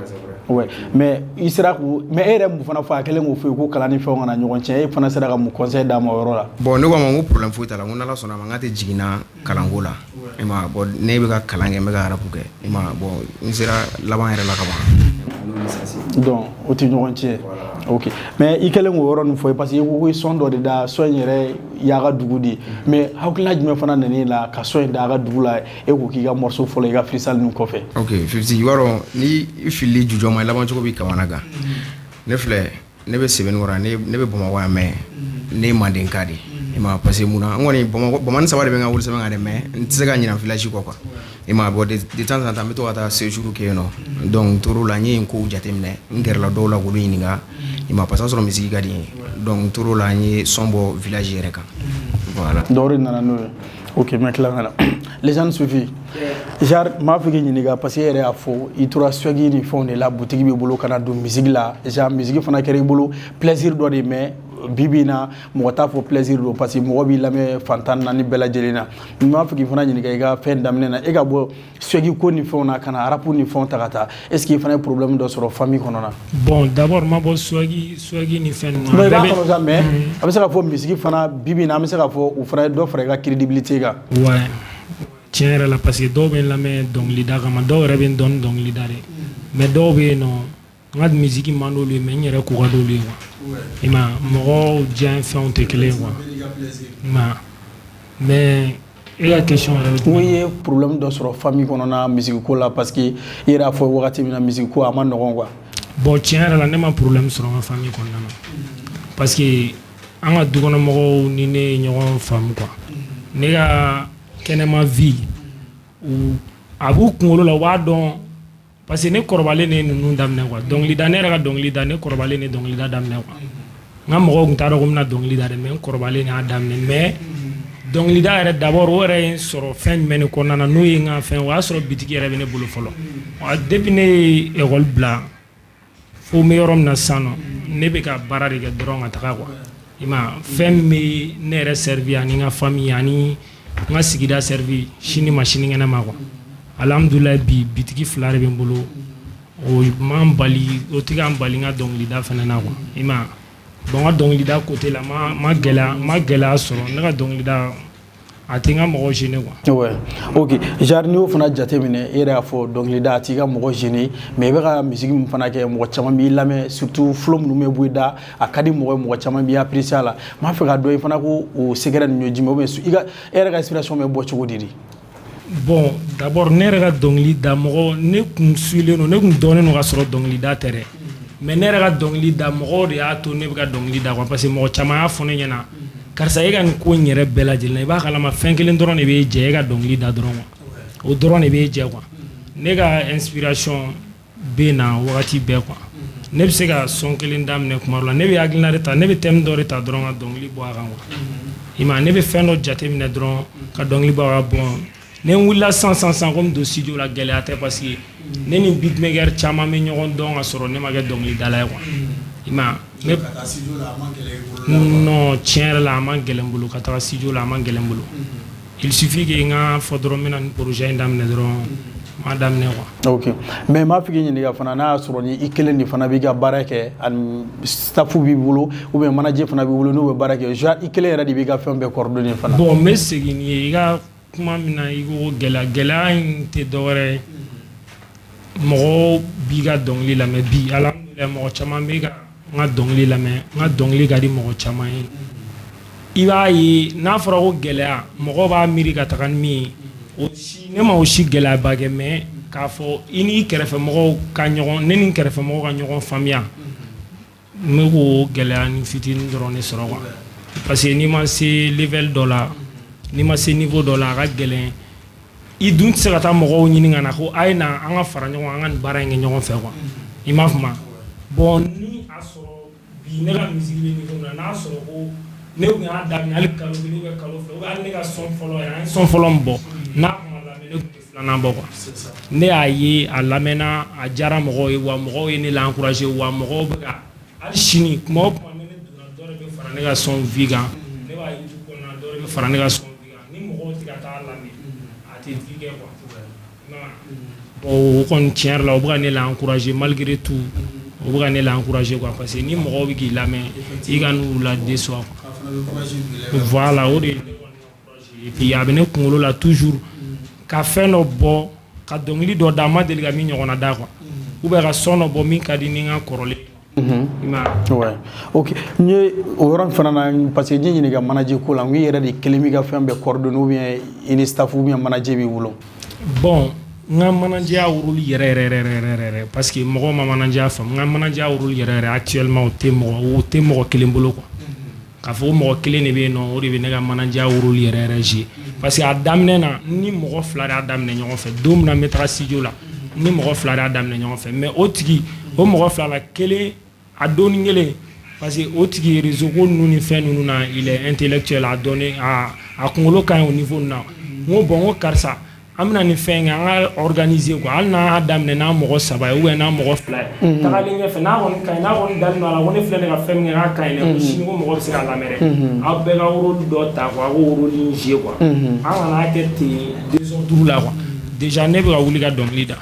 ouais mais i sera ko mais e yɛrɛ mun fana fɔ a kɛlen k'o fɔ ye ko kalan ni fɛnw kana ɲɔgɔn tiɲɛ e fana sera ka mun conseil d'a ma o yɔrɔ la. bon ne ko a ma n ko problème foyi t'a la n ko n'Ala sɔnna a ma n k'a tɛ jiginna kalanko la i ma bon ne bɛ ka kalan kɛ n bɛ ka rap kɛ i ma bon n sera laban yɛrɛ la ka ban. donc o tɛ ɲɔgɔn tiɲɛ. ok mais i kɛlen k'o yɔrɔ nin fɔ ye parce que i ko ko son dɔ de da son in yɛrɛ y'a ka dugu de mais hakilina jumɛn fana nan'i la ka son in da a ka dugu la e ko k'i ka morceau fɔlɔ i ka freestyle nin kɔfɛ. ok 50 i b'a dɔn ni i filili jujɔ ma i laban cogo b'i kamana gan ne filɛ ne bɛ Sɛbɛnnikɔrɔ ne bɛ Bamakɔ yan mais ne ye Mandenka de i ma parce que mun na n kɔni Bamanan saba de bɛ n ka wulisɛbɛn kan dɛ mais n tɛ se ka ɲina village kɔ quoi i ma bon de temps en temps n bɛ to ka taa séjour kɛ yen nɔ donc n tor'o la n ye n kow jateminɛ n gɛrɛla dɔw la k'olu ɲininka i ma parce que o y'a sɔrɔ misiki ka di n ye donc n tor'o la n ye son bɔ village yɛrɛ kan voilà. dɔw de nana n'o ye ok mɛ tila ka na les gens suffisent genre m'a fɛ k'i ɲininka parce que e yɛrɛ y'a fɔ i tora swagi ni fɛnw de la butigi b'i bolo kana don musique la genre musique fana kɛra i bolo plaisir dɔ de mais bibi na mɔgɔ t'a fɔ plaisir don parce que mɔgɔ b'i lamɛn fantan naani bɛɛ lajɛlen na m'a fɛ k'i fana ɲininka i ka fɛn daminɛ na e ka bɔ swagi ko ni fɛnw na ka na rap ni fɛnw ta ka taa est ce que i fana ye problème dɔ sɔrɔ famille kɔnɔ na. bon d'abord ma bɔ swagi ni fɛn ninnu. mais i b'a kɔnɔ sa mais a bɛ se ka fɔ musique fana bibi na an bɛ se ka fɔ o fana ye dɔ fara i ka crédibilité kan. ouais tiɲɛ yɛrɛ la parce que dɔw bɛ n lamɛn dɔnkilida kama dɔw yɛrɛ bɛ n dɔn dɔnkilida de mais dɔw bɛ yen nɔ n ka musique man d'olu ye mais n yɛrɛ ko ka d'olu ye quoi i ma mɔgɔw diya fɛnw tɛ kelen ye quoi i ma mais e ka question yɛrɛ o ye problème dɔ sɔrɔ famille kɔnɔna musique ko la parce que i yɛrɛ y'a fɔ wagati min na musique ko a ma nɔgɔn quoi. bon tiɲɛ yɛrɛ la ne ma problème sɔrɔ n ka famille kɔnɔna na parce que an ka dukɔnɔmɔgɔw ni ne ye ɲɔgɔn faamu quoi ne ka kɛnɛma vie a b'u kunkolo la u b'a dɔn parce que ne kɔrɔbalen ne ye ninnu daminɛ quoi dɔnkili da ne yɛrɛ ka dɔnkili da ne kɔrɔbalen ne dɔnkili da daminɛ quoi n ka mɔgɔw tun t'a dɔn ko n bɛna dɔnkili da dɛ mais n kɔrɔbalen ne y'a daminɛ mais dɔnkili da yɛrɛ d'abord o yɛrɛ ye n sɔrɔ fɛn jumɛn de kɔnɔna na n'o ye n ka fɛn o y'a sɔrɔ bitigi yɛrɛ bɛ ne bolo fɔlɔ depuis ne ye école bila fo n bɛ yɔrɔ min na sisan nɔ ne bɛ ka baara de kɛ dɔrɔn ka taga quoi i ma fɛn min bɛ ne yɛrɛ servi ani n ka famille ani n ka sigida servi sini ma sinikɛnɛ ma quoi alhamdulilayi bi bitigi 2 de bɛ n bolo o m'an bali o tɛ k'an bali n ka dɔnkilida fana na quoi i ma bon n ka dɔnkilida côté la ma gɛlɛya sɔrɔ ne ka dɔnkilida a tɛ n ka mɔgɔ gêner quoi. Ouais. Ok. Genre n'i y'o fana jateminɛ e yɛrɛ y'a fɔ dɔnkilida a t'i ka mɔgɔ gêner mais i bɛ ka musique min fana kɛ mɔgɔ caman b'i lamɛn surtout flow minnu bɛ bɔ i da a ka di mɔgɔ caman b'i apprécier a la n b'a fɛ ka dɔn i fana ko o secret ninnu ye jumɛn ou bien e yɛrɛ ka inspiration bɛ bɔ cogo di de. Bon d'abord ne yɛrɛ ka dɔnkilida mɔgɔ ne kun suilen don ne kun dɔnnen don ka sɔrɔ dɔnkilida tɛ dɛ mais ne yɛrɛ ka dɔnkilida mɔgɔw de y'a to ne bɛ ka dɔnkilida quoi parce que mɔgɔ caman y'a fɔ ne ɲɛna karisa e ka nin ko in yɛrɛ bɛɛ lajɛlen i b'a kalama fɛn kelen dɔrɔn de b'e jɛ e ka dɔnkili da dɔrɔn quoi o dɔrɔn de b'e jɛ quoi ne ka inspiration bɛ na wagati bɛɛ quoi ne bɛ se ka son kelen daminɛ kuma dɔ la ne bɛ hakilina de ta ne bɛ thème dɔ de ta dɔrɔn ka dɔnkili bɔ a kan quoi i ma ne bɛ fɛn dɔ jateminɛ dɔrɔn ka dɔnkili bɔ a kan bon ne wulila sisan ko n don studio la gɛlɛya tɛ parce que ne ni beatmaker caman bɛ ɲɔgɔn dɔn ka sɔrɔ ne ma kɛ dɔnkilidala ye quoi i ma ne non tiɲɛ yɛrɛ la a man gɛlɛn n bolo ka taga studio la a man gɛlɛn n bolo il suffit que n ka fɔ dɔrɔn n bɛna nin projet in daminɛ dɔrɔn m'a daminɛ quoi. Ok mais m'a fɛ k'i ɲininka fana n'a y'a sɔrɔ ni i kelen de fana b'i ka baara kɛ ani staff b'i bolo ou bien manager fana b'i bolo n'u bɛ baara kɛ genre i kelen yɛrɛ de b'i ka fɛn bɛɛ coordonner fana. Bon n bɛ segin n'i ye i ka kuma min na i ko gɛlɛya in tɛ dɔwɛrɛ ye mɔgɔw b'i ka dɔnkili lamɛn bi alhamdulilayi mɔgɔ caman bɛ ka n ka dɔnkili lamɛn n ka dɔnkili ka di mɔgɔ caman ye i b'a ye n'a fɔra ko gɛlɛya mɔgɔw b'a miiri ka taga ni min ye ne ma o si gɛlɛyaba kɛ mais k'a fɔ i n'i kɛrɛfɛmɔgɔw ka ɲɔgɔn ne ni n kɛrɛfɛmɔgɔw ka ɲɔgɔn faamuya n bɛ k'o gɛlɛya ni fitinin dɔrɔn de sɔrɔ quoi parce que n'i ma se level dɔ la n'i ma se niveau dɔ la a ka gɛlɛn i dun tɛ se ka taa mɔgɔw ɲini ka na ko a ye na an ka fara ɲɔgɔn an ka nin baara in kɛ ɲɔgɔn fɛ quoi i m'a faamu bon ni a sɔrɔ bi ne ka musique bɛ niveau min na n'a sɔrɔ ko ne tun y'a daminɛ hali kalo 1 ou bien kalo 2 ou bien hali ne ka son fɔlɔ yɛrɛ an ye son fɔlɔ min bɔ n'a tun ma lamɛn ne tun tɛ filanan bɔ quoi ne y'a ye a lamɛnna a diyara mɔgɔw ye wa mɔgɔw ye ne la encourager wa mɔgɔw bɛ ka hali sini kuma o kuma ne donna dɔ de bɛ fara ne ka son vie kan ne b'a ye YouTube kɔnɔna dɔ de bɛ fara ne ka son vie kan ni mɔgɔw tɛ ka taa lamɛn a tɛ vie kɛ quoi bon o kɔni tiɲɛ yɛrɛ la o bɛ ka ne la encourager malgré tout o bɛ ka ne la encourager quoi parce que ni mɔgɔw bɛ k'i lamɛn i ka n'u la déçoir voilà o de ye ne kɔni encourager et puis a bɛ ne kunkolo la toujours ka fɛn dɔ bɔ ka dɔnkili dɔ da a ma deli ka min ɲɔgɔnna da quoi ou bien ka son dɔ bɔ min ka di ni n ka kɔrɔlen. Ouais. Ok. N ye o yɔrɔ fana na parce que n ye ɲininka manager ko la n ko i yɛrɛ de kelen b'i ka fɛn bɛɛ coordonner ou bien i ni staff ou bien manager b'i bolo. Bon n ka manager rôle yɛrɛ parce que mɔgɔw ma manager faamu n ka manager rôle yɛrɛ actuellement o tɛ mɔgɔ kelen bolo quoi k'a fɔ ko mɔgɔ kelen de bɛ yen nɔ o de bɛ ne ka manager rôle yɛrɛ jouer parce que a daminɛ na ni mɔgɔ 2 de y'a daminɛ ɲɔgɔn fɛ don min na n bɛ taga studio la ni mɔgɔ 2 de y'a daminɛ ɲɔgɔn fɛ mais o tigi o mɔgɔ 2 la kelen a don ni kelen parce que o tigi réseau ko ninnu ni fɛn ninnu na il est intellectuel a dɔnni a kunkolo ka ɲi o niveau na n ko bon n ko karisa an bɛna nin fɛn kɛ an ka organiser quoi hali n'a y'a daminɛ n'a mɔgɔ 3 ye ou bien n'a mɔgɔ 2 ye tagalen ɲɛfɛ n'a kɔni ka ɲi n'a kɔni dalen don a la ko ne filɛ ne ka fɛn min kɛ k'a ka ɲi dɛ sini ko mɔgɔ bɛ se k'a lamɛn dɛ aw bɛɛ ka rôle dɔ ta quoi a k'o rôle in jouer quoi an kana kɛ ten désordre la quoi déjà ne bɛ ka wuli ka dɔnkili da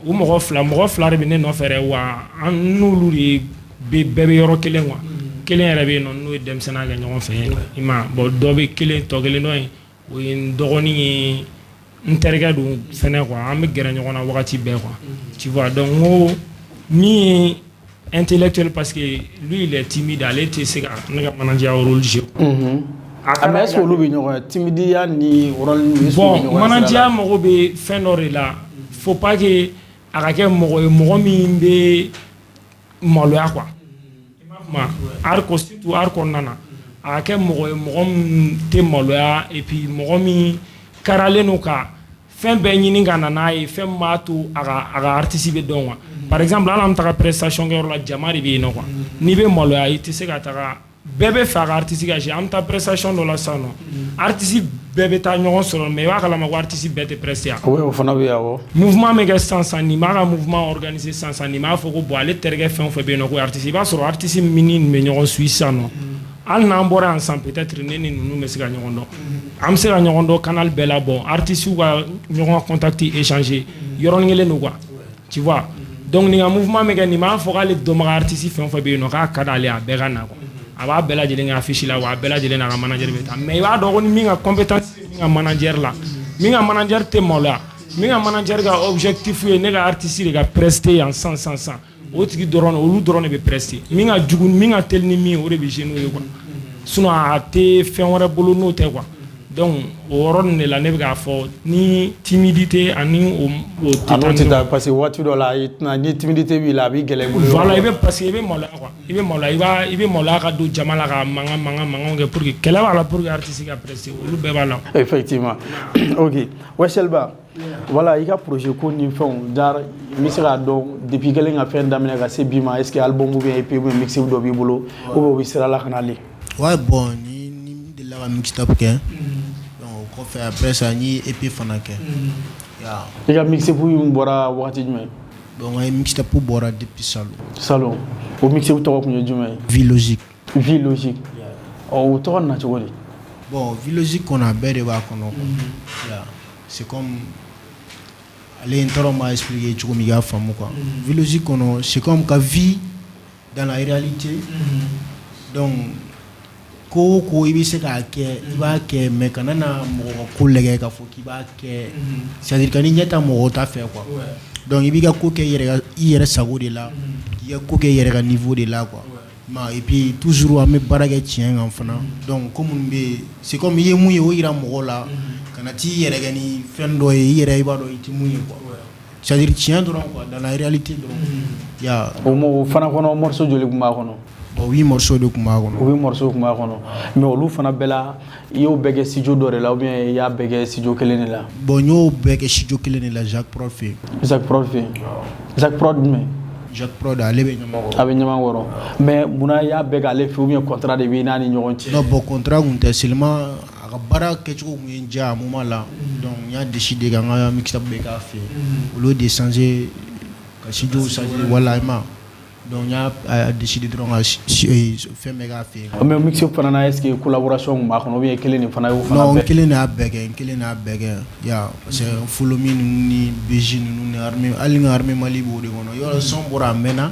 o mɔgɔ 2 de bɛ ne nɔfɛ dɛ wa an n'olu de bɛɛ bɛ yɔrɔ kelen quoi kelen yɛrɛ bɛ yen nɔ n'o ye denmisɛnninya kɛ ɲɔgɔn fɛ i ma bon dɔ bɛ kelen tɔ kelen dɔ in o ye n dɔgɔnin ye n terikɛ don fɛnɛ quoi an bɛ gɛrɛ ɲɔgɔn na wagati bɛɛ quoi tu vois donc n ko min ye intellectuel parce que lui il est timide ale tɛ se ka ne ka manager rôle jouer mais est-ce que olu bɛ ɲɔgɔn ye timidiya ni rôle bon manager mago bɛ fɛn dɔ de la faut pas que a ka kɛ mɔgɔ ye mɔgɔ min bɛ maloya quoi arco surtout arco nana a kɛ mɔgɔ min tɛ maloya et puis mɔgɔ min karalen no ka fɛn bɛɛ ɲini ka na n'a ye fɛn min b'a to a ka artiste bɛ dɔn quoi par exemple hali an bɛ taga prestation kɛyɔrɔ la jama de bɛ yen nɔ quoi n'i bɛ maloya i tɛ se ka taga bɛɛ bɛ fɛ a ka artiste ka jouer an bɛ taa prestation dɔ la sisan nɔ artiste bɛɛ bɛ taa ɲɔgɔn sɔrɔ mais i b'a kalama ko artiste bɛɛ tɛ prester yan. o fana bɛ yan o. mouvement bɛ kɛ sisan nin b'a ka mouvement organiser sisan nin b'a fɔ ko bon ale terikɛ fɛn o fɛn bɛ yen nɔ ko artiste i b'a sɔrɔ artiste min ni nin bɛ ɲɔgɔn suit sisan nɔ hali n'an bɔra yan sisan peut-être ne ni ninnu bɛ se ka ɲɔgɔn dɔn an bɛ se ka ɲɔgɔn dɔn canal bɛɛ la bon artistes ka ɲɔgɔn contact échanger yɔrɔnin kelen don quoi tu vois donc nin ka mouvement bɛ kɛ nin b'a fɔ k'ale dɔnbaga artiste fɛn o fɛn bɛ yen nɔ k'a ka d'ale a bɛɛ ka na quoi a b'a bɛɛ lajɛlen kɛ affiche la wa a bɛɛ lajɛlen n'a ka manager bɛ taa mais i b'a dɔn ko ni min ka compétence bɛ min ka manager la min ka manager tɛ maloya min ka manager ka objectif ye ne ka artiste de ka prester yan san o tigi dɔrɔn olu dɔrɔn de bɛ prester min ka jugu min ka teli ni min o de bɛ jouer n'o ye quoi sinon a tɛ fɛn wɛrɛ bolo n'o tɛ quoi donc o yɔrɔ de la ne bɛ k'a fɔ ni timidité ani o tɛ taa parce que waati dɔ la ni timidité b'i la a b'i gɛlɛya i bolo. voilà parce que i bɛ maloya quoi i bɛ maloya ka don jama la ka mankan kɛ pour que kɛlɛ b'a la pour que artiste ka prester olu bɛɛ b'a la. effectivement ok Weshelba voilà i ka projet ko ni fɛnw jar n bɛ se k'a dɔn depuis kɛlen ka fɛn daminɛ ka se bi ma est ce que album ou bien EP ou bien mixtape dɔ b'i bolo ou bien o bɛ sira la ka nalen. ouais bon ni delila ka mixtape kɛ donc o kɔfɛ après ça ni EP fana kɛ. i ka mixtape min bɔra wagati jumɛn. donc n ye mixtape bɔra depuis salon o mixtape tɔgɔ tun ye jumɛn ye. vie logique. o tɔgɔ na cogo di. bon vie logique kɔnɔ a bɛɛ de b'a kɔnɔ c'est comme ale n tɔrɔ m'a expliquer cogo min i k'a faamu quoi. vie logique kɔnɔ c'est comme ka vie dans la réalité donc ko i bɛ se k'a kɛ i b'a kɛ mais kana na mɔgɔ ka ko lajɛ k'a fɔ k'i b'a kɛ c'est à dire ka ni ɲɛ ta mɔgɔ ta fɛ quoi donc i b'i ka ko kɛ i yɛrɛ sago de la k'i ka ko kɛ i yɛrɛ ka niveau de la quoi et puis toujours an bɛ baara kɛ tiɲɛ kan fana donc ko minnu bɛ yen c'est comme i ye mun ye o yira mɔgɔw la kana t'i yɛrɛ kɛ ni fɛn dɔ ye i yɛrɛ i b'a dɔn i tɛ mun ye quoi c'est à dire tiɲɛ dɔrɔn quoi dans la réalité dɔrɔn. o fana kɔnɔ morceau joli tun b'a kɔnɔ. 8 morceaux de tun b'a kɔnɔ. 8 morceaux tun b'a kɔnɔ mais olu fana bɛɛ la i y'o bɛɛ kɛ studio dɔ de la ou bien i y'a bɛɛ kɛ studio kelen de la. bon n y'o bɛɛ kɛ studio kelen de la Jacques Prod fɛ yen. Jacques Prod jumɛn. Jacques Prod ale bɛ Ɲamankɔrɔ. a bɛ Ɲamankɔrɔ mais munna i y'a bɛɛ k'ale fɛ ou bien contrat de bɛ i n'a ni ɲɔgɔn cɛ. non bon contrat tun tɛ seulement a ka baara kɛcogo tun ye n diya a moment la donc n y'a décidé ka n ka mixtape bɛɛ k'a fɛ yen au lieu de changer ka studio changer wala i ma donc n y'a décidé dɔrɔn ka fɛn bɛɛ k'a fɛ yen. mais mixtape fana na est ce que collaboration tun b'a kɔnɔ ou bien kelen de fana y'o fana bɛɛ. non n kelen de y'a bɛɛ kɛ n kelen de y'a bɛɛ kɛ parce que Follow Me ninnu ni BG ninnu ni Armée hali n ka Armée Mali b'o de kɔnɔ yɔrɔ son bɔra a mɛnna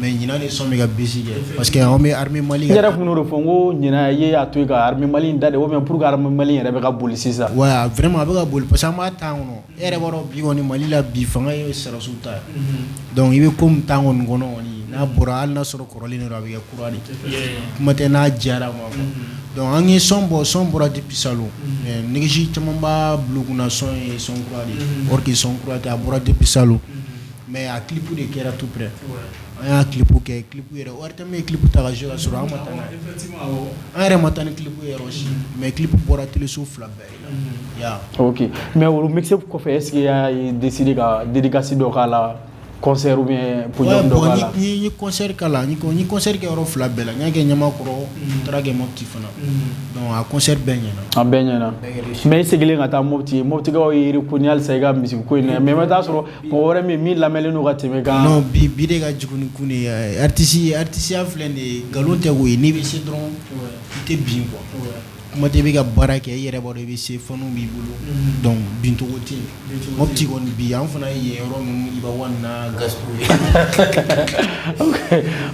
mais ɲinan de son bɛ ka BG kɛ parce que an bɛ Armée Mali. n yɛrɛ tun y'o de fɔ n ko ɲinan i ye a to yen ka Armée Mali in da de ou bien pour que Armée Mali yɛrɛ bɛ ka boli sisan. ouais vraiment a bɛ ka boli parce que an b'a temps kɔnɔ e yɛrɛ b'a dɔn bi kɔni Mali la bi fanga ye sɔrɔsiw ta ye donc i bɛ ko min temps kɔni kɔnɔ kɔni n'a bɔra hali n'a sɔrɔ kɔrɔlen de don a bɛ kɛ kura de kuma tɛ n'a diyara ma donc an ye son bɔra depuis salon négési caman b'a bila u kunna son ye son kura de or que son kura tɛ a bɔra depuis salon mais a clip de kɛra tout près an y'a clip kɛ clip yɛrɛ o tɛ min ye clip ta ka jouer ka sɔrɔ an ma taa n'a ye an yɛrɛ ma taa ni clip yɛrɛ si mais clip bɔra téléso 2 bɛɛ la ok mais o mixtape kɔfɛ est ce que i y'a décidé ka dédicace dɔ k'a la concert ou bien podium dɔ k'a la. n ye concert k'a la n ye concert kɛ yɔrɔ 2 bɛɛ la n y'a kɛ Ɲamakɔrɔ n taara kɛ Mopti fana donc a concert bɛɛ ɲɛna. a bɛɛ ɲɛna mais i seginnen ka taa Mopti Moptikaw ye reconnu halisa i ka musique ko in na mais i bɛ taa sɔrɔ mɔgɔ wɛrɛ min lamɛnlen don ka tɛmɛ kan. non bi de ka jugu ni kun de ye artisiya filɛ nin ye nkalon tɛ k'o ye n'i bɛ se dɔrɔn i tɛ bin quoi kuma tɛ i bɛ ka baara kɛ i yɛrɛ b'a dɔn i bɛ se fɛnw b'i bolo donc bincogo tɛ yen Mopti kɔni bi an fana ye yen yɔrɔ ninnu Ibawa na Gaspo ye.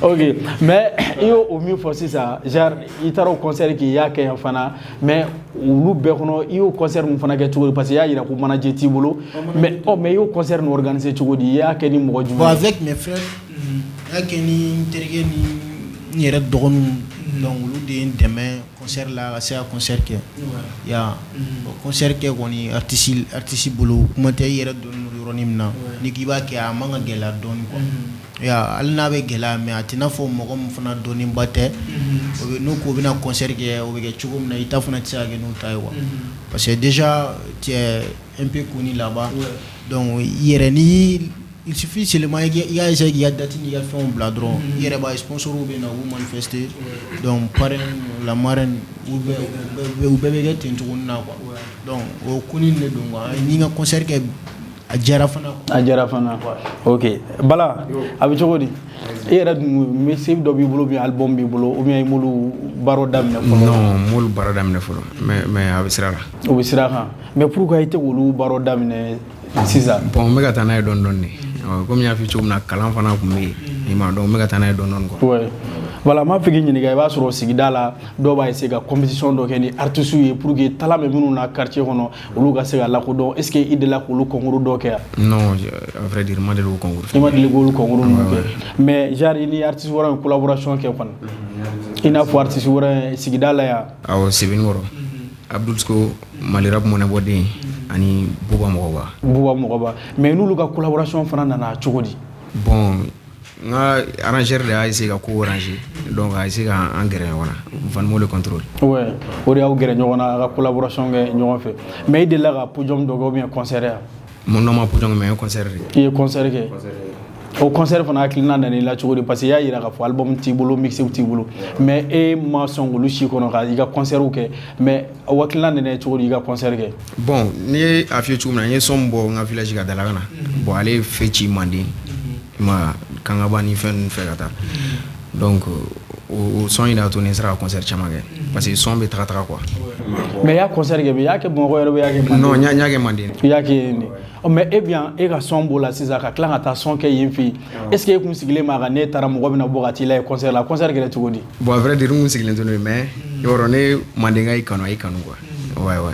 ok mais i y'o min fɔ sisan genre i taara o concert k'i y'a kɛ yan fana mais olu bɛɛ kɔnɔ i y'o concert min fana kɛ cogo di parce que i y'a yira ko manager t'i bolo mais i y'o concert nin organiser cogo di i y'a kɛ ni mɔgɔ jumɛn. bon avec mes frères n y'a kɛ ni n terikɛ ni n yɛrɛ dɔgɔninw donc olu de ye n dɛmɛ concert la ka se ka concert kɛ ya concert kɛ kɔni artiste bolo kuma tɛ i yɛrɛ dɔnni don yɔrɔnin min na ni k'i b'a kɛ a man ka gɛlɛya dɔɔni quoi ya hali n'a bɛ gɛlɛya mais a tɛ n'a fɔ mɔgɔ min fana dɔnnenba tɛ o bɛ n'u ko u bɛna concert kɛ o bɛ kɛ cogo min na i ta fana tɛ se ka kɛ n'u ta ye quoi parce que déjà tu es un peu connu là-bas donc i yɛrɛ ni il suffit seulement il y a essayé il y a date il y a fait un bladron il y a des sponsors ou bien ou manifester donc parrain la marraine ou bébé qui est tout na quoi donc au kuni ne donc ni nga concert ke a jara fana ok bala abi chogodi e yɛrɛ mixtape dɔ b'i bolo bien album b'i bolo ou bien i mulu baro daminɛ fɔlɔ non mulu baro daminɛ fɔlɔ mais a bɛ sira la o bɛ sira kan mais pourquoi i tɛ olu baro daminɛ sisan bon n bɛ ka taa n'a ye dɔɔni dɔɔni comme n y'a f'i cogo min na kalan fana tun bɛ yen i ma donc n bɛ ka taa n'a ye dɔɔni dɔɔni quoi ouais voilà m'a fɛ k'i ɲininka i b'a sɔrɔ sigida la dɔw b'a essayer ka compétition dɔ kɛ ni artistes ye pour que tala bɛ minnu na quartier kɔnɔ olu ka se ka lakodɔn est ce que i delila k'olu concours dɔ kɛ yan non à vrai dire n ma deli k'o concours i ma deli k'olu concours ninnu kɛ mais genre i ni artiste wɛrɛ ye collaboration kɛ kɔni i n'a fɔ artiste wɛrɛ sigida la yan awɔ Sebenikɔrɔ Abdul Sko Mali rap mɔnɛbɔden ani Buba Mɔgɔba mais n'olu ka collaboration fana nana cogo di bon n ka arrangeur de y'a essayé ka ko arranger donc a essayé k'an gɛrɛ ɲɔgɔn na Van Mo le contrôle ouais o de y'aw gɛrɛ ɲɔgɔn na a ka collaboration kɛ ɲɔgɔn fɛ mais i delila ka podium dɔ kɛ ou bien concert yan mun nɔ ma podium mais n ye concert de i ye concert kɛ o concert fana hakilina nana i la cogo di parce que i y'a yira k'a fɔ album t'i bolo mixtape t'i bolo mais e ma sɔn k'olu si kɔnɔ ka i ka concertw kɛ mais o hakilina nana cogo di i ka concert kɛ bon n'i ye a f'i ye cogo min na n ye son bɔ n ka village ka Dalakan na bon ale ye fɛ ci Manden ma Kangaba ni fɛn ninnu fɛ ka taa donc o son in de y'a to ni n sera ka concert caman kɛ parce que son bɛ taga quoi mais i y'a concert kɛ mais i y'a kɛ Bamakɔ yɛrɛ ou i y'a kɛ Manden non n y'a kɛ Manden i y'a kɛ yen de mais e bien e ka son b'o la sisan ka tila ka taa son kɛ yen fɛ yen est ce que e kun sigilen b'a kan ne taara mɔgɔ bɛna bɔ ka t'i la concert la concert kɛra cogo di bon à vrai dire n kun sigilen to n'o ye mais yɔrɔ ne Mandenka y'i kanu a y'i kanu quoi ouais